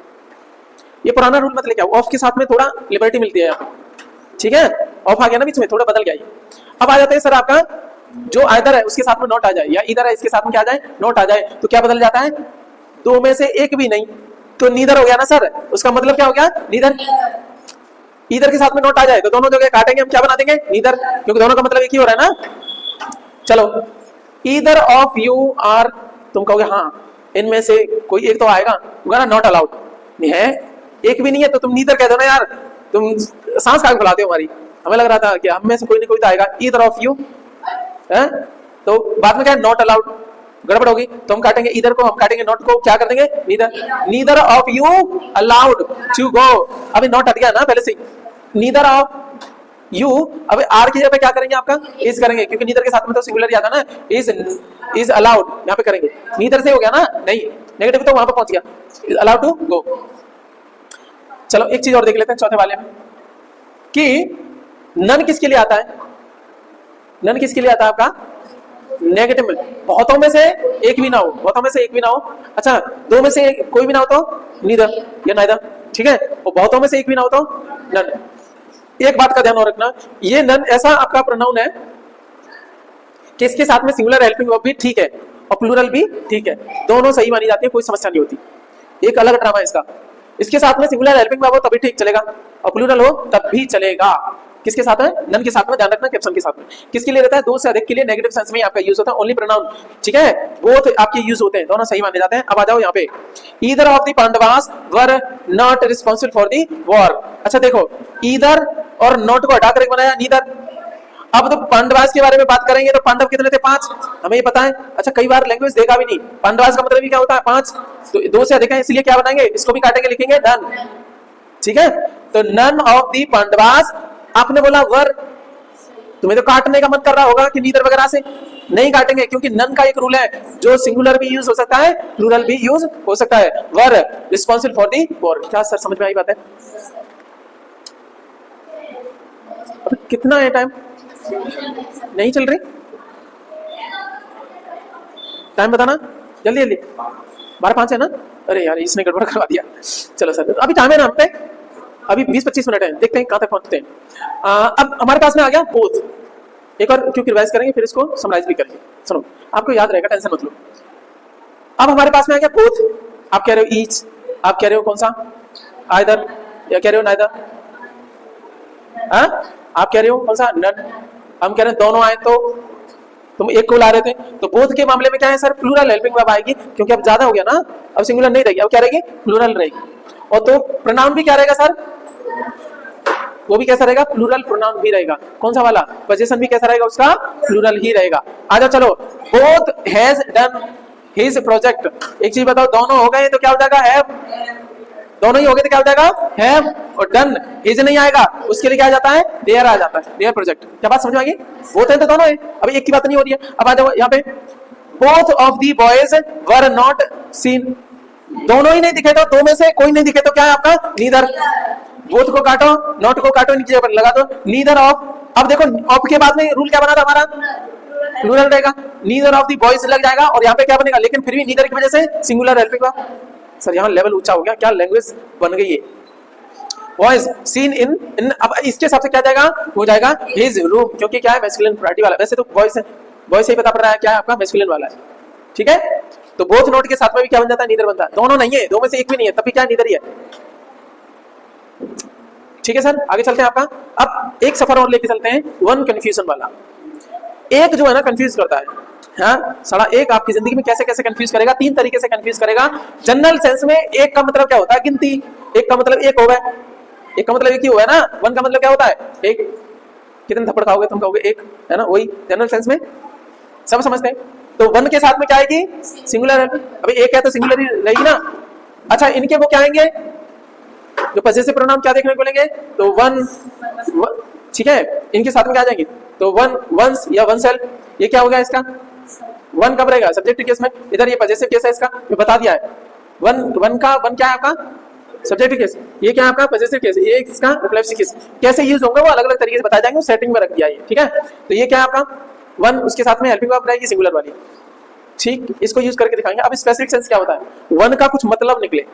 ये पुराना रूल मत लेके आओ, ऑफ के साथ में थोड़ा लिबर्टी मिलती है यहाँ, ठीक है। ऑफ आ गया ना बीच में, थोड़ा बदल गया ये। अब आ जाते हैं सर आपका जो आइदर है उसके साथ में नॉट आ जाए, या इधर है इसके साथ में क्या आ जाए, नॉट आ जाए, तो क्या बदल जाता है, दो में से एक भी नहीं, तो नीदर हो गया ना सर। उसका मतलब क्या हो गया, नीदर। इधर के साथ में नॉट आ जाए तो दोनों जगह काटेंगे हम, क्या बना देंगे, नीदर, क्योंकि दोनों का मतलब एक ही हो रहा है ना। चलो, ईदर ऑफ यू आर, तुम कहोगे हाँ इनमें से कोई एक तो आएगा, ना नॉट अलाउड नहीं है, एक भी नहीं है तो तुम नीदर कह दो ना यार, तुम सांस काट फैलाते हो हमारी। हमें लग रहा था कि हम में से कोई ना कोई तो आएगा, ईदर ऑफ यू है, तो बाद में क्या है, नॉट अलाउड, गड़बड़ होगी, तो हम काटेंगे इधर को, हम काटेंगे नॉट को, क्या कर देंगे, neither of you allowed to go. अभी नॉट हट गया ना पहले से, नीदर ऑफ यू, अब आर की जगह पे क्या करेंगे, आपका इज करेंगे, क्योंकि नीदर के साथ में तो सिंगुलर ही आता ना, इज अलाउड यहाँ पे करेंगे, नीदर से हो गया ना, नहीं नेगेटिव तो वहां पे पहुंच गया, अलाउड टू गो। चलो एक चीज और देख लेते हैं चौथे वाले में, कि नन किसके लिए आता है, नन किसके लिए आता है आपका, नेगेटिव में, बहुतों में से एक भी ना हो, बहुतों में से एक भी ना हो, अच्छा दो में से कोई भी ना हो तो नीदर या नाइदर, ठीक है, और बहुतों में से एक भी ना हो तो नन। एक बात का ध्यान और रखना, ये नन ऐसा आपका प्रोनाउन है कि इसके साथ में सिंगुलर हेल्पिंग वर्ब भी ठीक है और प्लूरल भी ठीक है, दोनों सही मानी जाती है, कोई समस्या नहीं होती। एक अलग ड्रामा है इसका, इसके साथ में सिंगुलर हेल्पिंग वर्ब हो तभी ठीक चलेगा और प्लूरल हो तब भी चलेगा। किसके साथ है, नन के साथ में, ध्यान रखना कैप्शन के साथ में। किसके लिए रहता है, दो से अधिक के लिए नेगेटिव सेंस में आपका यूज होता है, ओनली प्रोनाउन, ठीक है, बोथ आपके यूज होते हैं, दोनों सही माने जाते हैं। अब आ जाओ यहाँ पे, either of the Pandavas were not responsible for the war. अच्छा देखो, ईदर और नॉट को हटा कर बनाया नीदर। अब तो पांडवास के बारे में बात करेंगे तो पांडव कितने थे, 5, हमें ये पता है। अच्छा कई बार लैंग्वेज देखा भी नहीं, पांडवास का मतलब क्या होता है, 5, तो दो से अधिक है, इसलिए क्या बनाएंगे, इसको भी काटेंगे, लिखेंगे नन, ठीक है। तो नन ऑफ द पांडवास, आपने बोला वर, तुम्हें तो काटने का मन कर रहा होगा कि नीदर वगैरह से, नहीं काटेंगे, क्योंकि नन का एक रूल है, जो सिंगुलर भी यूज हो सकता है, प्लूरल भी यूज हो सकता है। वर रिस्पॉन्सिबल फॉर दी वॉर, क्या सर समझ में आई बात है? अभी कितना है टाइम, नहीं चल रही, टाइम बताना जल्दी जल्दी, 12:05 है ना, अरे यार इसने गड़बड़ करवा दिया। चलो सर अभी टाइम है ना हम पे, अभी 20-25 मिनट है, देखते हैं कहां तक पहुंचते हैं। अब हमारे पास में आ गया बोथ, एक और क्योंकि रिवाइज करेंगे फिर इसको समराइज भी करेंगे, सुनो आपको याद रहेगा, टेंशन मत लो। अब हमारे पास में आ गया बोथ, आप कह रहे हो ईच, आप कह रहे हो कौन सा, आइदर, या कह रहे हो नाइदर, आप कह रहे हो कौन सा, नन, हम कह रहे हैं दोनों आए, तो तुम एक को ला रहे थे, तो बोथ के मामले में क्या है सर, प्लूरल हेल्पिंग वर्ब आएगी, क्योंकि अब ज्यादा हो गया ना, अब सिंगुलर नहीं रहेगी, अब क्या रहेगी, प्लूरल रहेगी। और तो प्रोनाउन भी क्या रहेगा सर, वो भी कैसा रहेगा, प्लूरल प्रोनाउन भी रहेगा। कौन सा वाला, पोजीशन भी कैसा रहेगा उसका, प्लूरल ही रहेगा। आजा चलो, both has done his project, एक चीज बताओ, दोनों हो गए तो क्या हो जाएगा, हैव, दोनों ही हो गए तो क्या हो जाएगा, हैव, और डन, हिज नहीं आएगा, उसके लिए क्या आ जाता है, देयर आ जाता है, देयर प्रोजेक्ट। क्या बात समझ में आ गई, बोथ है तो दोनों है, अभी एक की बात नहीं हो रही है। अब आ जाओ यहाँ पे, both of the boys were not seen, दोनों ही नहीं दिखे तो, दो में से कोई नहीं दिखे तो क्या है आपका, नीदर, बोथ को काटो, नॉट को काटो, नीचे पर लगा दो, नीदर ऑफ। अब देखो ऑफ के बाद में रूल क्या बना था हमारा, प्लूरल रहेगा, नीदर ऑफ दी बॉयज लग जाएगा, और यहाँ पे क्या बनेगा, लेकिन फिर भी नीदर की वजह से सिंगुलर हेल्पिंग वर्ब। सर यहाँ लेवल ऊंचा हो गया, क्या लैंग्वेज बन गई है, बॉयज सीन इन, अब इसके हिसाब से क्या जाएगा, हो जाएगा हिज रूम, क्योंकि क्या है, मैस्कुलिन प्लूरल वाला, वैसे तो बॉयज है, बॉयज से ही पता पड़ रहा है क्या है आपका, मैस्कुलिन वाला है, ठीक है। तो बोथ नोट के साथ में भी क्या बन जाता है, नीदर बनता है, दोनों नहीं है, दो में से एक भी नहीं है, तब भी क्या नीदर ही है। ठीक है सर, आगे चलते हैं आपका। अब एक सफर और लेके चलते हैं, वन कंफ्यूजन वाला। एक जो है ना कंफ्यूज करता है, हाँ साला एक आपकी जिंदगी में कैसे कैसे कंफ्यूज करेगा, तीन तरीके से कंफ्यूज करेगा। जनरल सेंस में एक का मतलब क्या होता है? गिनती। एक का मतलब एक होगा, एक का मतलब एक ही हुआ है ना। वन का मतलब क्या होता है? एक। कितने थप्पड़ खाओगे तुम? कहोगे एक, है ना, वही जनरल सेंस में सब समझते हैं। तो वन के साथ में क्या आएगी? सिंगुलर। अभी एक है तो सिंगुलर ही रहेगी ना। अच्छा, इनके वो क्या आएंगे जो पजेसिव प्रोनाउन, क्या देखने को मिलेंगे? तो वन, ठीक है, इनके साथ में क्या आ जाएंगे? तो वन, वंस या वनसेल्फ। ये क्या हो गया इसका? वन कब रहेगा? सब्जेक्टिव केस में। इधर ये पजेसिव केस है इसका, मैं बता दिया है। वन का वन क्या है आपका? Subjective case. ये क्या है आपका? Possessive case. ये इसका रिफ्लेक्सिव केस। कैसे यूज होंगे वो अलग अलग तरीके से बताए जाएंगे, सेटिंग में रख दिया है, ठीक है। तो ये क्या है आपका? वन, उसके साथ में हेल्पिंग वर्ब रहेगी सिंगुलर वाली, ठीक। इसको यूज करके दिखाएंगे। अब स्पेसिफिक सेंस क्या होता है? वन का कुछ मतलब निकले।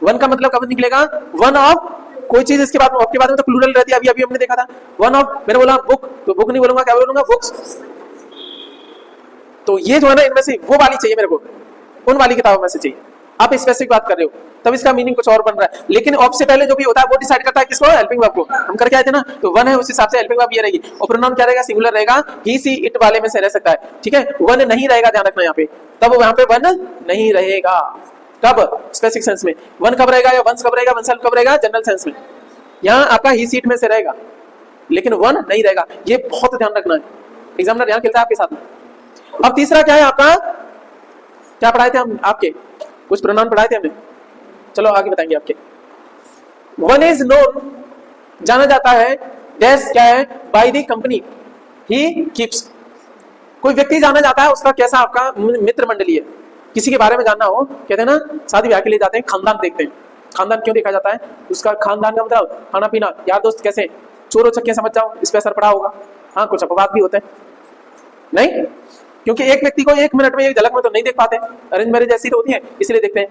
वन का मतलब कब निकलेगा? वन ऑफ कोई चीज, इसके बाद में, आपके बाद में तो प्लूरल रहती है, अभी अभी हमने देखा था। वन ऑफ, मैंने बोला बुक, तो बुक नहीं बोलूंगा, क्या बोलूंगा? बुक्स। तो ये जो है ना, इनमें से वो वाली चाहिए मेरे को, उन वाली किताबों में से चाहिए। आप स्पेसिफिक बात कर रहे हो तब इसका मीनिंग कुछ और बन रहा है, लेकिन ऑफ से पहले जो भी होता है वो डिसाइड करता है किसको? हेल्पिंग वर्ब को। हम करके आए थे ना, तो वन है उस हिसाब से हेल्पिंग वर्ब ये रहेगी। और प्रोनाउन क्या रहेगा? सिंगुलर रहेगा। ही सी इट वाले में से रह सकता है, ठीक है। वन नहीं रहेगा, ध्यान रखना यहाँ पे, तब वहां पे वन नहीं रहेगा। कब? स्पेसिफिक सेंस में। वन कब रहेगा? या वंस कब रहेगा? वनसेल्फ कब रहेगा? जनरल सेंस में। यहाँ आपका ही सीट में से रहेगा, लेकिन वन नहीं रहेगा। ये बहुत ध्यान रखना है, एग्जामिनर ध्यान खेलता है आपके साथ में। अब तीसरा क्या है आपका? क्या पढ़ाए थे हम आपके? कुछ प्रोनाउन पढ़ाए थे हमने, चलो आगे बताएंगे आपके। वन इज नोन, जाना जाता है, डैश क्या है? By the company he keeps. कोई व्यक्ति जाना जाता है, उसका कैसा आपका मित्र मंडली है। किसी के बारे में जानना हो, कहते हैं ना, शादी ब्याह के लिए जाते हैं, खानदान देखते हैं। खानदान क्यों देखा जाता है? उसका खानदान का मतलब खाना पीना, यार दोस्त कैसे, चोरों चक्के समझ जाओ, इस पे असर पड़ा होगा। हाँ, कुछ अपवाद भी होते हैं, नहीं, क्योंकि एक व्यक्ति को एक मिनट में, एक झलक में तो नहीं देख पाते। अरेंज मैरिज ऐसी तो होती है, इसलिए देखते हैं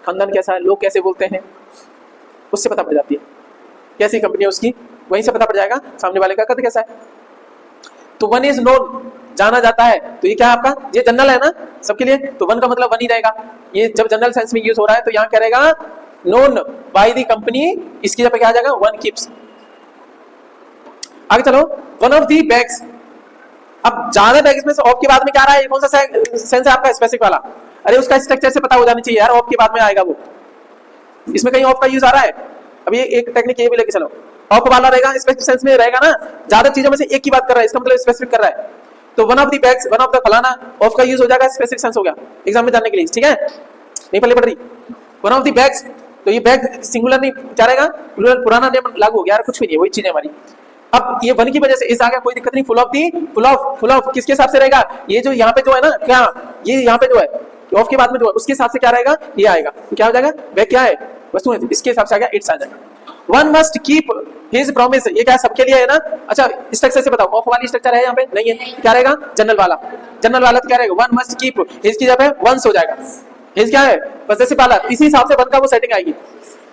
खानदान कैसा है, लोग कैसे बोलते हैं, उससे पता पड़ जाती है कैसी कंपनी है उसकी, वहीं से पता पड़ जाएगा सामने वाले का कद कैसा है। तो वन इज नोन, जाना जाता है, तो ये क्या है आपका? ये जनरल है ना सबके लिए, तो वन का मतलब वन ही रहेगा। ये जब जनरल सेंस में यूज हो रहा है तो यहाँ क्या रहेगा? नोन बाय द कंपनी, इसकी जगह क्या आ जाएगा? One keeps. आगे चलो, वन ऑफ दी बैग्स। अब ज्यादा बैग्स में से ऑफ के बाद में क्या आ रहा है? कौन सा सेंस है आपका? स्पेसिफिक वाला। अरे उसका स्ट्रक्चर से पता हो जानी चाहिए यार, ऑफ के बाद में आएगा वो, इसमें कहीं ऑफ का यूज आ रहा है? अभी एक टेक्निक ये भी लेके चलो, ऑफ वाला रहेगा, स्पेसिफिक सेंस में रहेगा ना, ज्यादा चीजों में से एक की बात कर रहा है, इसका मतलब स्पेसिफिक कर रहा है। तो one of the bags, one of the फलाना, ऑफ का यूज हो जाएगा, स्पेसिफिक सेंस हो गया एग्जाम में जानने के लिए, ठीक है। नहीं पहले पढ़ रही, वन ऑफ द बैग्स, तो ये बैग सिंगुलर नहीं क्या रहेगा? प्लूरल, पुराना नियम लागू हो गया यार, कुछ भी नहीं, वही चीज है हमारी। अब ये वन की वजह से इस आ गया, कोई दिक्कत नहीं। Full of the, full of किसके हिसाब से रहेगा? ये जो यहाँ पे जो है ना, क्या ये यहाँ पे जो है ऑफ के बाद में जो है उसके हिसाब से क्या रहेगा? ये आएगा, तो क्या हो जाएगा? वह क्या है? वस्तु है, इसके हिसाब से आ गया, इट्स आ जाएगा। One must keep his promise, ये क्या है? सबके लिए है ना। अच्छा, स्ट्रक्चर से बताओ, ऑफ वाली स्ट्रक्चर है यहाँ पे? नहीं है, क्या रहेगा? जनरल वाला। जनरल वाला तो क्या रहेगा? वन मस्ट कीप, हिज की जगह वंस हो जाएगा। हिज क्या है? पॉसेसिव वाला, इसी हिसाब से वन का वो सेटिंग आएगी।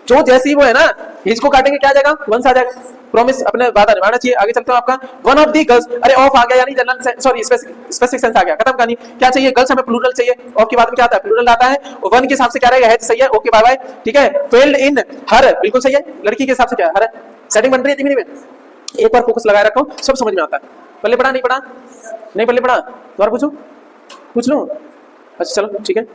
जो जैसी वो है ना, हिज को काटेंगे क्या आ जाएगा? वंस आ जाएगा। प्रॉमिस, अपने वादा निभाना चाहिए। आगे चलते हो आपका, वन ऑफ दी गर्ल्स, अरे ऑफ आ गया यानी जनरल, सॉरी स्पेसिफिक सेंस आ गया, खत्म कहानी। क्या चाहिए? गर्ल्स, हमें प्लूरल चाहिए, ऑफ के बाद में क्या आता है? प्लूरल आता है। और वन के हिसाब से क्या रहेगा? है, सही है, ओके बाय बाय, ठीक है। फेल्ड इन हर, बिल्कुल सही है, लड़की के हिसाब से क्या है? हर। सेटिंग बन रही है धीमे धीमे, एक बार फोकस लगाए रखो, सब समझ में आता है। पहले पढ़ा नहीं पढ़ा? नहीं पहले पढ़ा, दोबारा पूछूं? पूछ लूं? अच्छा चलो ठीक है,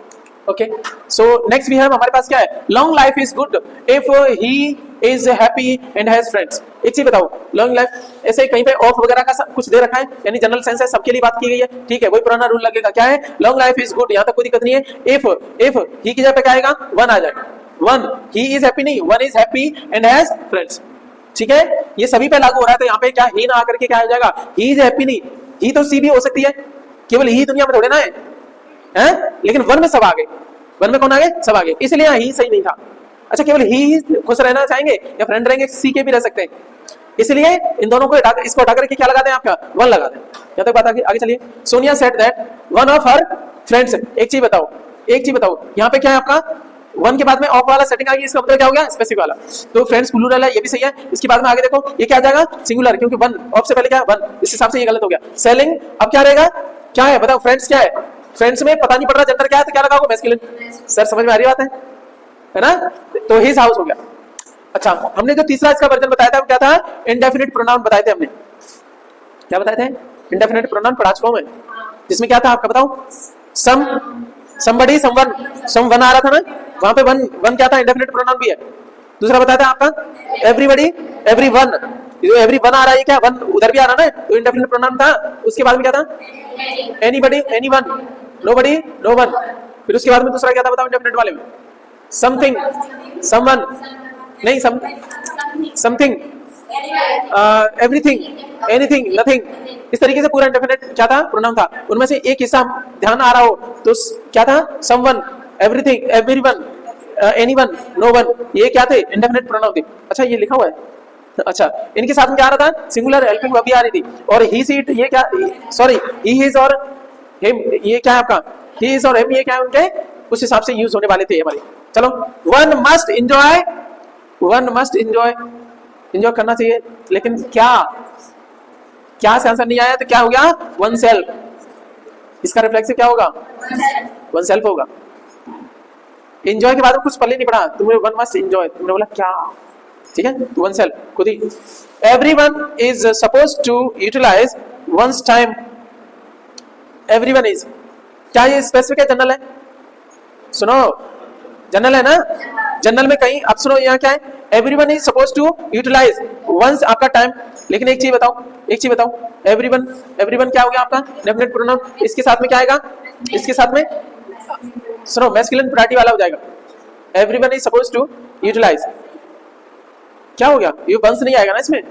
ओके। सो नेक्स्ट भी है हमारे पास, क्या है? Long life is good if he is happy and has friends. एक चीज बताओ, लॉन्ग लाइफ, ऐसे कहीं पे ऑफ वगैरह का कुछ दे रखा है, यानी जनरल सेंस है, सबके लिए बात की गई है, ठीक है, वही पुराना रूल लगेगा। क्या है? लॉन्ग लाइफ इज गुड, यहाँ तक कोई दिक्कत नहीं है। इफ ही की जगह पे क्या आएगा? वन आ जाएगा। वन, ही इज हैप्पी नहीं, one is happy and has friends, ठीक है। ये सभी पे लागू हो रहा है, तो यहाँ पे क्या ही ना आकर के क्या आ जाएगा? ही इज हैप्पी नहीं, ही तो सी भी हो सकती है, केवल ही दुनिया में थोड़े ना है, लेकिन वन में सब आ गए, वन में कौन आ गए? सब आ गए, इसलिए यहाँ ही सही नहीं था। अच्छा, केवल ही खुश रहना चाहेंगे या फ्रेंड रहेंगे? सी के भी रह सकते हैं, इसलिए इन दोनों को इसको हटा करके क्या लगा दें? आपका वन लगा दें। यहाँ तक बात आगे चलिए। Sonia said that one of her friends, एक चीज बताओ, यहाँ पे क्या है आपका? वन के बाद में ऑफ वाला सेटिंग आ गई, इसका मतलब क्या हो गया? स्पेसिफिक वाला। तो फ्रेंड्स प्लूरल है, ये भी सही है। इसके बाद में आगे देखो, ये क्या आ जाएगा? सिंगुलर, क्योंकि वन ऑफ से पहले क्या है? वन, इस हिसाब से ये गलत हो गया। सेलिंग, अब क्या रहेगा? क्या है बताओ? फ्रेंड्स क्या है? फ्रेंड्स में पता नहीं पड़ रहा जेंडर क्या है, तो क्या लगाओगे? मैस्कुलिन। सर समझ में आ रही बात है ना? तो हिज हाउस हो गया। अच्छा, हमने जो तीसरा इसका वर्जन बताया था वो क्या था? इंडेफिनिट प्रोनाउन बताए थे हमने। क्या बताए थे? इंडेफिनिट प्रोनाउन पढ़ा चुका हूं मैं, जिसमें क्या था आपका बताओ? सम, समबडी, समवन, समवन आ रहा था ना, वहां पे वन, वन क्या था? इंडेफिनिट प्रोनाउन भी है। दूसरा बताया था आपका एवरीबडी, एवरीवन, जो एवरी वन आ रहा है क्या? वन उधर भी आ रहा ना, तो इंडेफिनिट प्रोनाउन था। उसके बाद में क्या था? Anybody, anyone, nobody, no one. फिर उसके बाद में दूसरा क्या था बताओ इंडेफिनिट वाले में? समथिंग, समवन, नहीं सम, समथिंग, एवरीथिंग, एनीथिंग, नथिंग। इस तरीके से पूरा इंडेफिनिट क्या था? प्रोनाउन था। उनमें से एक हिस्सा ध्यान आ रहा हो तो क्या था? Someone, everything, everyone, anyone, no one, ये क्या थे? इंडेफिनिट प्रोनाउन थे। अच्छा, ये लिखा हुआ है। अच्छा, इनके साथ में क्या आ रहा था? सिंगुलर हेल्पिंग वर्ब भी आ रही थी। और ही सी इट, ये क्या? सॉरी, ही हिज और हिम, ये क्या है आपका? ही इज और हिम, ये क्या है उनके? उस हिसाब से यूज होने वाले थे हमारे। चलो, one must enjoy, one must enjoy, enjoy करना चाहिए, लेकिन क्या? क्या से आंसर नहीं आया तो क्या हो गया? One self. इसका रिफ्लेक्सिव क्या होगा? वन सेल्फ होगा। एंजॉय के बाद में कुछ पहले नहीं पढ़ा तुमने, वन मस्ट एंजॉय, तुमने बोला क्या? ठीक है, वन सेल्फ खुद ही। Everyone is supposed to utilize one's time. Everyone is, क्या ये स्पेसिफिक है जनरल है? सुनो, जनरल है ना, जनरल में कहीं अब सुनो यहाँ क्या है? Everyone is supposed to utilize one's आपका टाइम। लेकिन एक चीज बताओ, एक चीज बताओ, एवरीवन, एवरीवन क्या हो गया आपका? Definite pronoun. इसके साथ में क्या आएगा? इसके साथ में सुनो मैस्कुलिन प्रोनाउन वाला हो जाएगा। Everyone is supposed to utilize, क्या हो गया? ये वंस नहीं आएगा ना इसमें,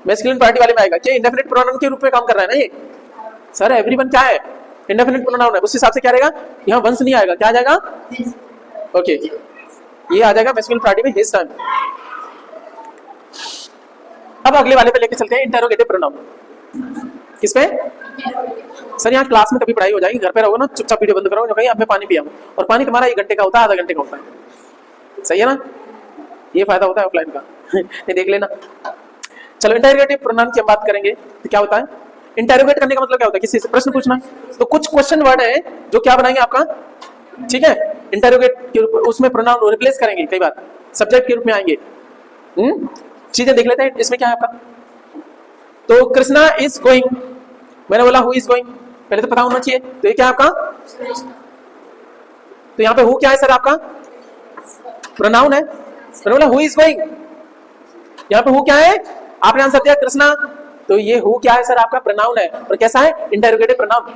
मैस्कुलिन प्रोनाउन वाले में आएगा। क्या इंडेफिनिट प्रोनाउन के रूप में काम कर रहा है ना ये? सर एवरीवन क्या है? इंडेफिनिट प्रोनाउन है, उस हिसाब से क्या रहेगा? यहाँ वंस नहीं आएगा, क्या आ जाएगा? ओके, ये आ जाएगा मैस्कुलिन प्रोनाउन में हिज टाइम। अब अगले वाले पे लेके चलते हैं, इंटरोगेटिव प्रोनाउन। किस पे? सर यहाँ क्लास में कभी पढ़ाई हो जाएगी, घर पे रहोगे ना चुपचाप वीडियो बंद करो, कहीं आप में पानी पिया, और पानी तुम्हारा 1 घंटे का होता है, आधा घंटे का होता है, सही है ना? ये फायदा होता है ऑफलाइन का। ये देख लेना। चलो, इंटरोगेटिव प्रोनाउन की हम बात करेंगे तो क्या होता है? इंटरोगेट करने का मतलब क्या होता है? किसी से प्रश्न पूछना। तो कुछ क्वेश्चन वर्ड है जो क्या बनाएंगे आपका, ठीक है, इंटरोगेट के रूप में, उसमें प्रोनाउन रिप्लेस करेंगे, कई बार सब्जेक्ट के रूप में आएंगे। चीजें देख लेते हैं इसमें क्या है आपका। तो कृष्णा इज गोइंग, मैंने बोला हु इज गोइंग, पहले तो पता होना चाहिए। तो ये क्या है आपका? तो यहाँ पे हु क्या है सर आपका? प्रोनाउन है। मैंने बोला हु इज गोइंग, यहाँ पे हु क्या है? आपने आंसर दिया कृष्णा, तो ये हु क्या है सर आपका? प्रोनाउन है। और कैसा है? Interrogative pronoun.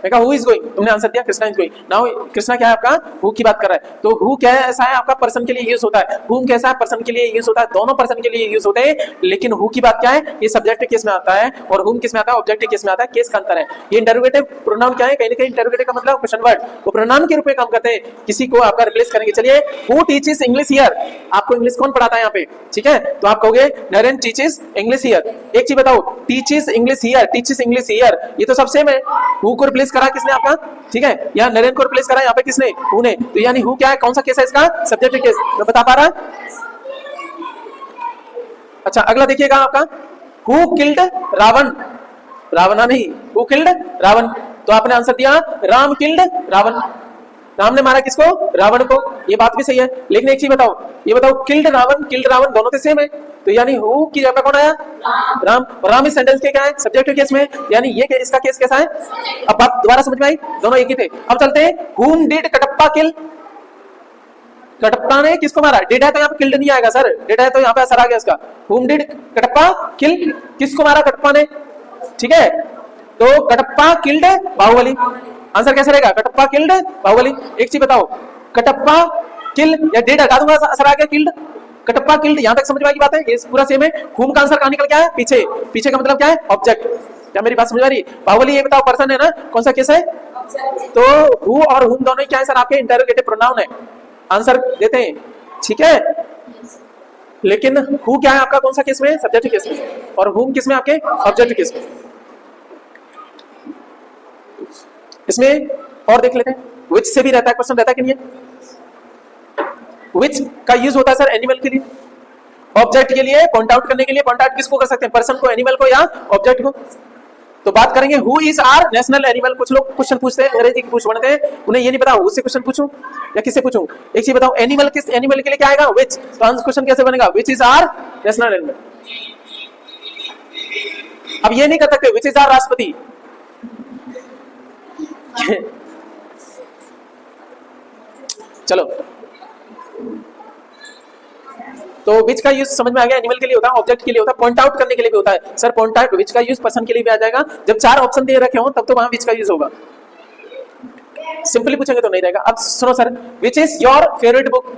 देखा, हु इज गोइंग, तुमने आंसर दिया Krishna is going. Now Krishna क्या है आपका? हु की बात कर रहा है। तो हु क्या है? ऐसा है आपका पर्सन के लिए यूज होता है, हुम कैसा है? पर्सन के लिए यूज होता है, दोनों पर्सन के लिए यूज होते हैं। लेकिन हु की बात क्या है? ये सब्जेक्टिव केस में आता है, और हुम किस में आता है? ऑब्जेक्टिव केस में आता है। केस का अंतर है। ये इंटरोगेटिव प्रोनाउन क्या है? कहीं ना कहीं इंटरोगेटिव का मतलब क्वेश्चन वर्ड, वो प्रोनाउन के रूप में काम करते हैं, किसी को आपका रिप्लेस करेंगे। चलिए, हु टीचेस इंग्लिश हियर, आपको इंग्लिश कौन पढ़ाता है यहाँ पे? ठीक है, तो आप कहोगे नरेन टीचेस इंग्लिश हियर। एक चीज बताओ, teaches English here, teaches English here, ये तो सब सेम है। हु को रिप्लेस करा किसने आपका? ठीक है, यहाँ नरेन को रिप्लेस करा, यहाँ पे किसने? हु ने। तो यानी हु क्या है? कौन सा केस है इसका? Subjective case. मैं बता पा रहा? अच्छा, अगला देखिएगा आपका, हु किल्ड रावण, रावणा नहीं, हु किल्ड रावण। तो आपने आंसर दिया राम किल्ड रावण, राम ने मारा किसको? रावण को। ये बात भी सही है, लेकिन एक चीज बताओ, ये बताओ किल्ड रावण, किल्ड रावण दोनों तो सेम है। तो यानी हु की जगह कौन आया? राम। और राम इस सेंटेंस के क्या है? सब्जेक्टिव केस में, यानी ये इसका केस कैसा है? अब बात दोबारा समझ में आई? दोनों एक ही थे। अब चलते हैं, whom did कटप्पा किल, कटप्पा ने किसको मारा? डिड है तो यहाँ पे किल्ड नहीं आएगा सर, डिड है तो यहाँ पे असर आ गया इसका। whom did कटप्पा किल, किसको मारा कटप्पा ने? ठीक है, तो कटप्पा किल्ड बाहुबली। आंसर कैसे रहेगा? कटप्पा किल्ड बाहुबली। एक चीज बताओ, कटप्पा किल या डिड हटा दूंगा, असर आ गया किल्ड, कटप्पा किल्ड, यहां तक समझ में आई बात है? ये पूरा सेम है। हुम का आंसर कहां निकल गया है? पीछे। पीछे का मतलब क्या है? ऑब्जेक्ट। क्या मेरी बात समझ आ रही है? बाहुबली ये बताओ पर्सन है ना, कौन सा केस है? तो हु और हुम दोनों क्या है सर आपके? इंटरोगेटिव प्रोनाउन है। आंसर देते हैं, ठीक है, लेकिन हु क्या है आपका? कौन सा केस में? सब्जेक्टिव केस में। और हुम किस में आपके? ऑब्जेक्टिव केस में। इसमें और देख लेते हैं, विच से भी रहता है, क्वेश्चन रहता है कि नहीं? विच का यूज होता है सर एनिमल के लिए, ऑब्जेक्ट के लिए, पॉइंट आउट करने के लिए। पॉइंट आउट किसको कर सकते हैं? पर्सन को, एनिमल को, या ऑब्जेक्ट को। तो बात करेंगे who is our national animal. कुछ लोग क्वेश्चन पूछते हैं, अंग्रेजी की पूछ पढ़ते हैं, उन्हें ये नहीं पता उससे क्वेश्चन पूछूं या किससे पूछूं। एक चीज बताओ, एनिमल किस एनिमल के लिए क्या आएगा, विच। तो आंसर क्वेश्चन कैसे बनेगा, which is our national animal. अब ये नहीं कर सकते विच इज आर राष्ट्रपति। चलो, तो विच का यूज समझ में आ गया, एनिमल के लिए होता है, ऑब्जेक्ट के लिए होता है, पॉइंट आउट करने के लिए भी होता है। सर पॉइंट आउट विच का यूज पर्सन के लिए भी आ जाएगा। जब 4 ऑप्शन दे रखे हो तब तो वहां विच का यूज होगा। सिंपली पूछेंगे तो नहीं रहेगा। अब सुनो sir, which is your favourite book.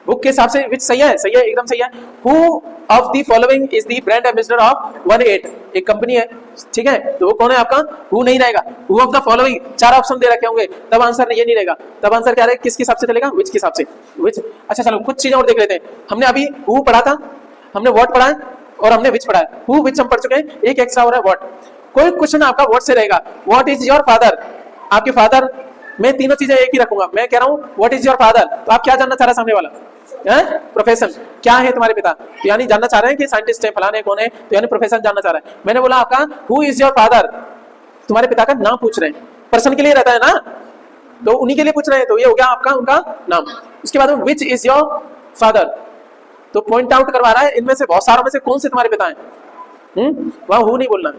Book के हिसाब से विच सही है, सही है, एकदम सही है। Who of the following is the brand ambassador of 18, एक कंपनी है, ठीक है, तो वो कौन है आपका, हु नहीं रहेगा। Who of the following 4 option दे रखे होंगे, तब आंसर ये नहीं रहेगा, तब आंसर क्या रहेगा, किसके हिसाब से चलेगा, विच के हिसाब से, विच। अच्छा चलो कुछ चीजें और देख लेते हैं। हमने अभी हु पढ़ा था, हमने व्हाट पढ़ा है और हमने विच पढ़ा है। हु विच हम पढ़ चुके हैं, एक एक्स्ट्रा हो रहा है व्हाट। कोई क्वेश्चन आपका व्हाट से रहेगा, व्हाट इज योर फादर। आपके फादर, मैं तीनों चीजें एक ही रखूंगा। मैं कह रहा हूं व्हाट इज योर फादर, तो आप क्या जानना चाह रहे हैं सामने वाला, प्रोफेशन क्या है तुम्हारे पिता, तो यानी जानना चाह रहे हैं कि साइंटिस्ट है, फलाने कौन है, तो यानी प्रोफेशन जानना चाह रहा है। मैंने बोला आपका हु इज योर फादर, तुम्हारे पिता का नाम पूछ रहे हैं, पर्सन के लिए रहता है ना, तो उन्हीं के लिए पूछ रहे हैं, तो ये हो गया आपका उनका नाम। उसके बाद विच इज योर फादर, तो पॉइंट आउट करवा रहा है इनमें से बहुत सारों में से कौन से तुम्हारे पिता हैं। वहां हु नहीं बोलना,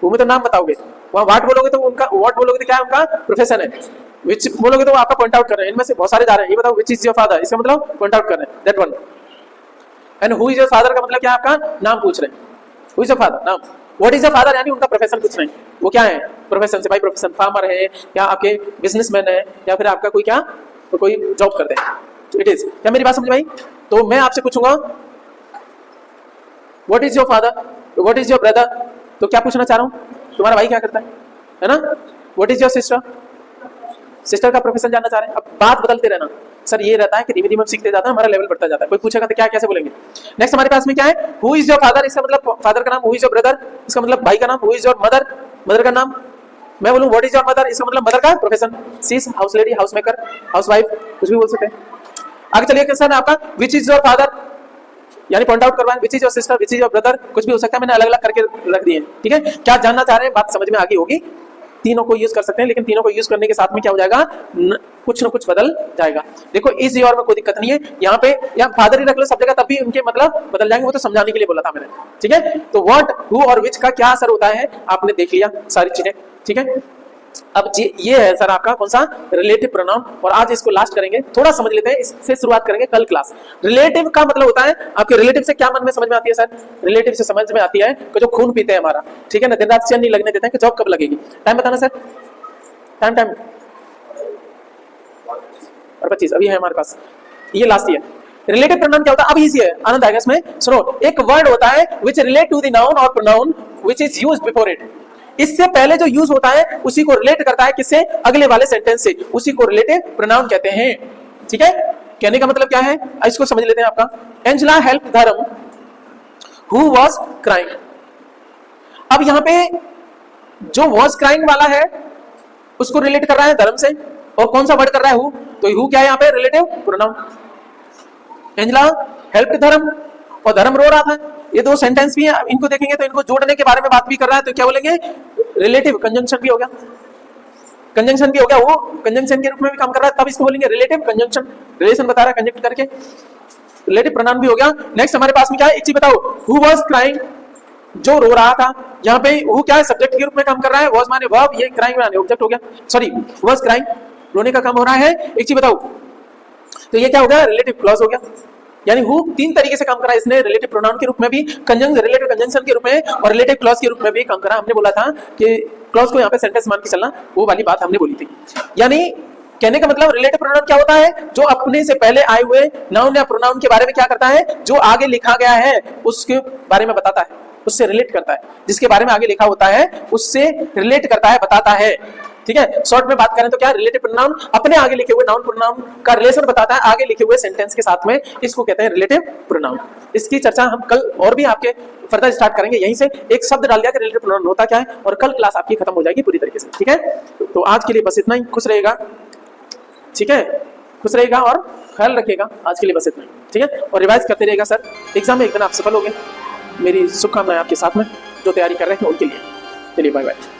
हु में तो नाम बताओगे, वहां व्हाट बोलोगे तो उनका, व्हाट बोलोगे तो क्या उनका प्रोफेशन है, विच बोलोगे तो आपका पॉइंट आउट कर रहे हैं। इनमें से बहुत सारे जा रहे हैं, ये बताओ विच इज योर फादर, इसका मतलब पॉइंट आउट कर रहे हैं, that one. And who is your father का मतलब क्या, आपका नाम पूछ रहे हैं, हु इज योर फादर नाम। व्हाट इज योर फादर यानी उनका प्रोफेशन पूछ रहे हैं, वो क्या है प्रोफेशन से, भाई प्रोफेशन फार्मर है या आपके बिजनेसमैन है या फिर आपका कोई क्या, तो कोई जॉब करते हैं। इट इज, क्या मेरी बात समझ में आई। तो मैं आपसे पूछूंगा what is your father, what is your brother, तो क्या पूछना चाह रहा हूं, तुम्हारा भाई क्या करता है ना। What is your sister, sister का प्रोफेशन जानना चाह रहे हैं। अब बात बदलते रहना सर, ये रहता है कि धीमे धीमे सीखते जाता है, हमारा लेवल बढ़ता जाता है। कोई पूछेगा तो क्या कैसे बोलेंगे। नेक्स्ट हमारे पास में क्या है, हु इज योर फादर, इसका मतलब फादर का नाम, हु इज योर ब्रदर इसका मतलब भाई का नाम, who is your mother, mother का नाम। मैं बोलूं व्हाट इज योर मदर, इसका मतलब मदर का profession, she is house lady, house maker, house wife, कुछ भी बोल सकते हैं। आगे चलिए क्वेश्चन आपका विच इज योर फादर, यानी पॉइंट आउट करवाएं, which is your sister, which is your brother, कुछ भी हो सकता है, मैंने अलग अलग करके रख दिए, ठीक है। क्या जानना चाह रहे हैं, बात समझ में आ गई होगी। तीनों को यूज कर सकते हैं, लेकिन तीनों को यूज करने के साथ में क्या हो जाएगा, कुछ ना कुछ बदल जाएगा। देखो इज योर में कोई दिक्कत नहीं है, यहाँ पे या फादर ही रख लो सब जगह, तब भी उनके मतलब बदल जाएंगे, वो तो समझाने के लिए बोला था मैंने, ठीक है। तो व्हाट, हु और विच का क्या असर होता है आपने देख लिया सारी चीजें, ठीक है। अब ये है सर आपका कौन सा, रिलेटिव प्रोनाउन। और आज इसको लास्ट करेंगे, थोड़ा समझ लेते हैं, इससे शुरुआत करेंगे कल क्लास। रिलेटिव का मतलब होता है, आपके रिलेटिव से क्या मन में समझ में आती है सर, रिलेटिव से समझ में आती है कि जो खून पीते हैं हमारा, ठीक है ना, दिन रात चैन नहीं लगने देते हैं कि जॉब कब लगेगी। टाइम बताना सर, टाइम टाइम और 25 अभी है हमारे पास, ये लास्ट ईयर। रिलेटिव प्रोनाउन क्या होता है, अब इजी है, आनंद आएगा इसमें। सुनो, एक वर्ड होता है which relate to the noun और pronoun which is used before it. इससे पहले जो यूज होता है उसी को रिलेट करता है किससे, अगले वाले सेंटेंस से, उसी को रिलेटिव प्रोनाउन कहते हैं, ठीक है। कहने का मतलब क्या है, इसको समझ लेते हैं आपका। एंजेला हेल्प धर्म हु वाज क्राइंग। अब यहां पे जो वाज क्राइंग वाला है उसको रिलेट कर रहा है धर्म से, और कौन सा वर्ड कर रहा है हु, तो हु क्या है यहाँ पे, रिलेटिव प्रोनाउन। एंजेला हेल्प धर्म और धर्म रो रहा था, ये दो सेंटेंस भी है, इनको देखेंगे तो इनको जोड़ने के बारे में बात भी कर रहा है, तो क्या बोलेंगे, रिलेटिव। कंजंक्शन भी हो गया, कंजंक्शन भी हो गया, वो कंजंक्शन के रूप में भी काम कर रहा है, तब इसको बोलेंगे रिलेटिव कंजंक्शन, रिलेशन बता रहा है कंजंक्ट करके, रिलेटिव प्रोनाउन भी हो गया। नेक्स्ट हमारे पास में क्या है, एक चीज बताओ, हु वाज क्राइंग, जो रो रहा था, यहाँ पे हु क्या है, सब्जेक्ट के रूप में काम कर रहा है, वाज माने वर्ब, ये क्राइंग माने ऑब्जेक्ट हो गया, सॉरी वाज क्राइंग, रोने का काम हो रहा है। एक चीज बताओ, तो ये क्या हो गया, रिलेटिव क्लॉज हो गया, यानी हु 3 तरीके से काम करा है इसने, रिलेटिव प्रोनाउन के रूप में भी, रिलेटिव कंजंक्शन के रूप में और रिलेटिव क्लॉज के रूप में भी काम करा। हमने बोला था कि क्लॉज को यहाँ पे सेंटेंस मान के चलना, वो वाली बात हमने बोली थी। यानी कहने का मतलब रिलेटिव प्रोनाउन क्या होता है, जो अपने से पहले आए हुए नाउन या प्रोनाउन के बारे में क्या करता है, जो आगे लिखा गया है उसके बारे में बताता है, उससे रिलेट करता है, जिसके बारे में आगे लिखा होता है उससे रिलेट करता है, बताता है, ठीक है। शॉर्ट में बात करें तो क्या, रिलेटिव प्रोनाउन अपने आगे लिखे हुए नाउन प्रोनाउन का रिलेशन बताता है आगे लिखे हुए सेंटेंस के साथ में, इसको कहते हैं रिलेटिव प्रोनाउन। इसकी चर्चा हम कल और भी आपके फर्दर स्टार्ट करेंगे, यहीं से एक शब्द डाल दिया कि रिलेटिव प्रोनाउन होता क्या है, और कल क्लास आपकी खत्म हो जाएगी पूरी तरीके से, ठीक है। तो आज के लिए बस इतना ही, खुश रहेगा, ठीक है, खुश रहेगा और ख्याल रखिएगा, आज के लिए बस इतना ही, ठीक है। और रिवाइज करते रहेगा सर, एग्जाम में एक दिन आप सफल होंगे, मेरी शुभकामनाएं आपके साथ में, जो तैयारी कर रहे हैं उनके लिए। चलिए बाय बाय।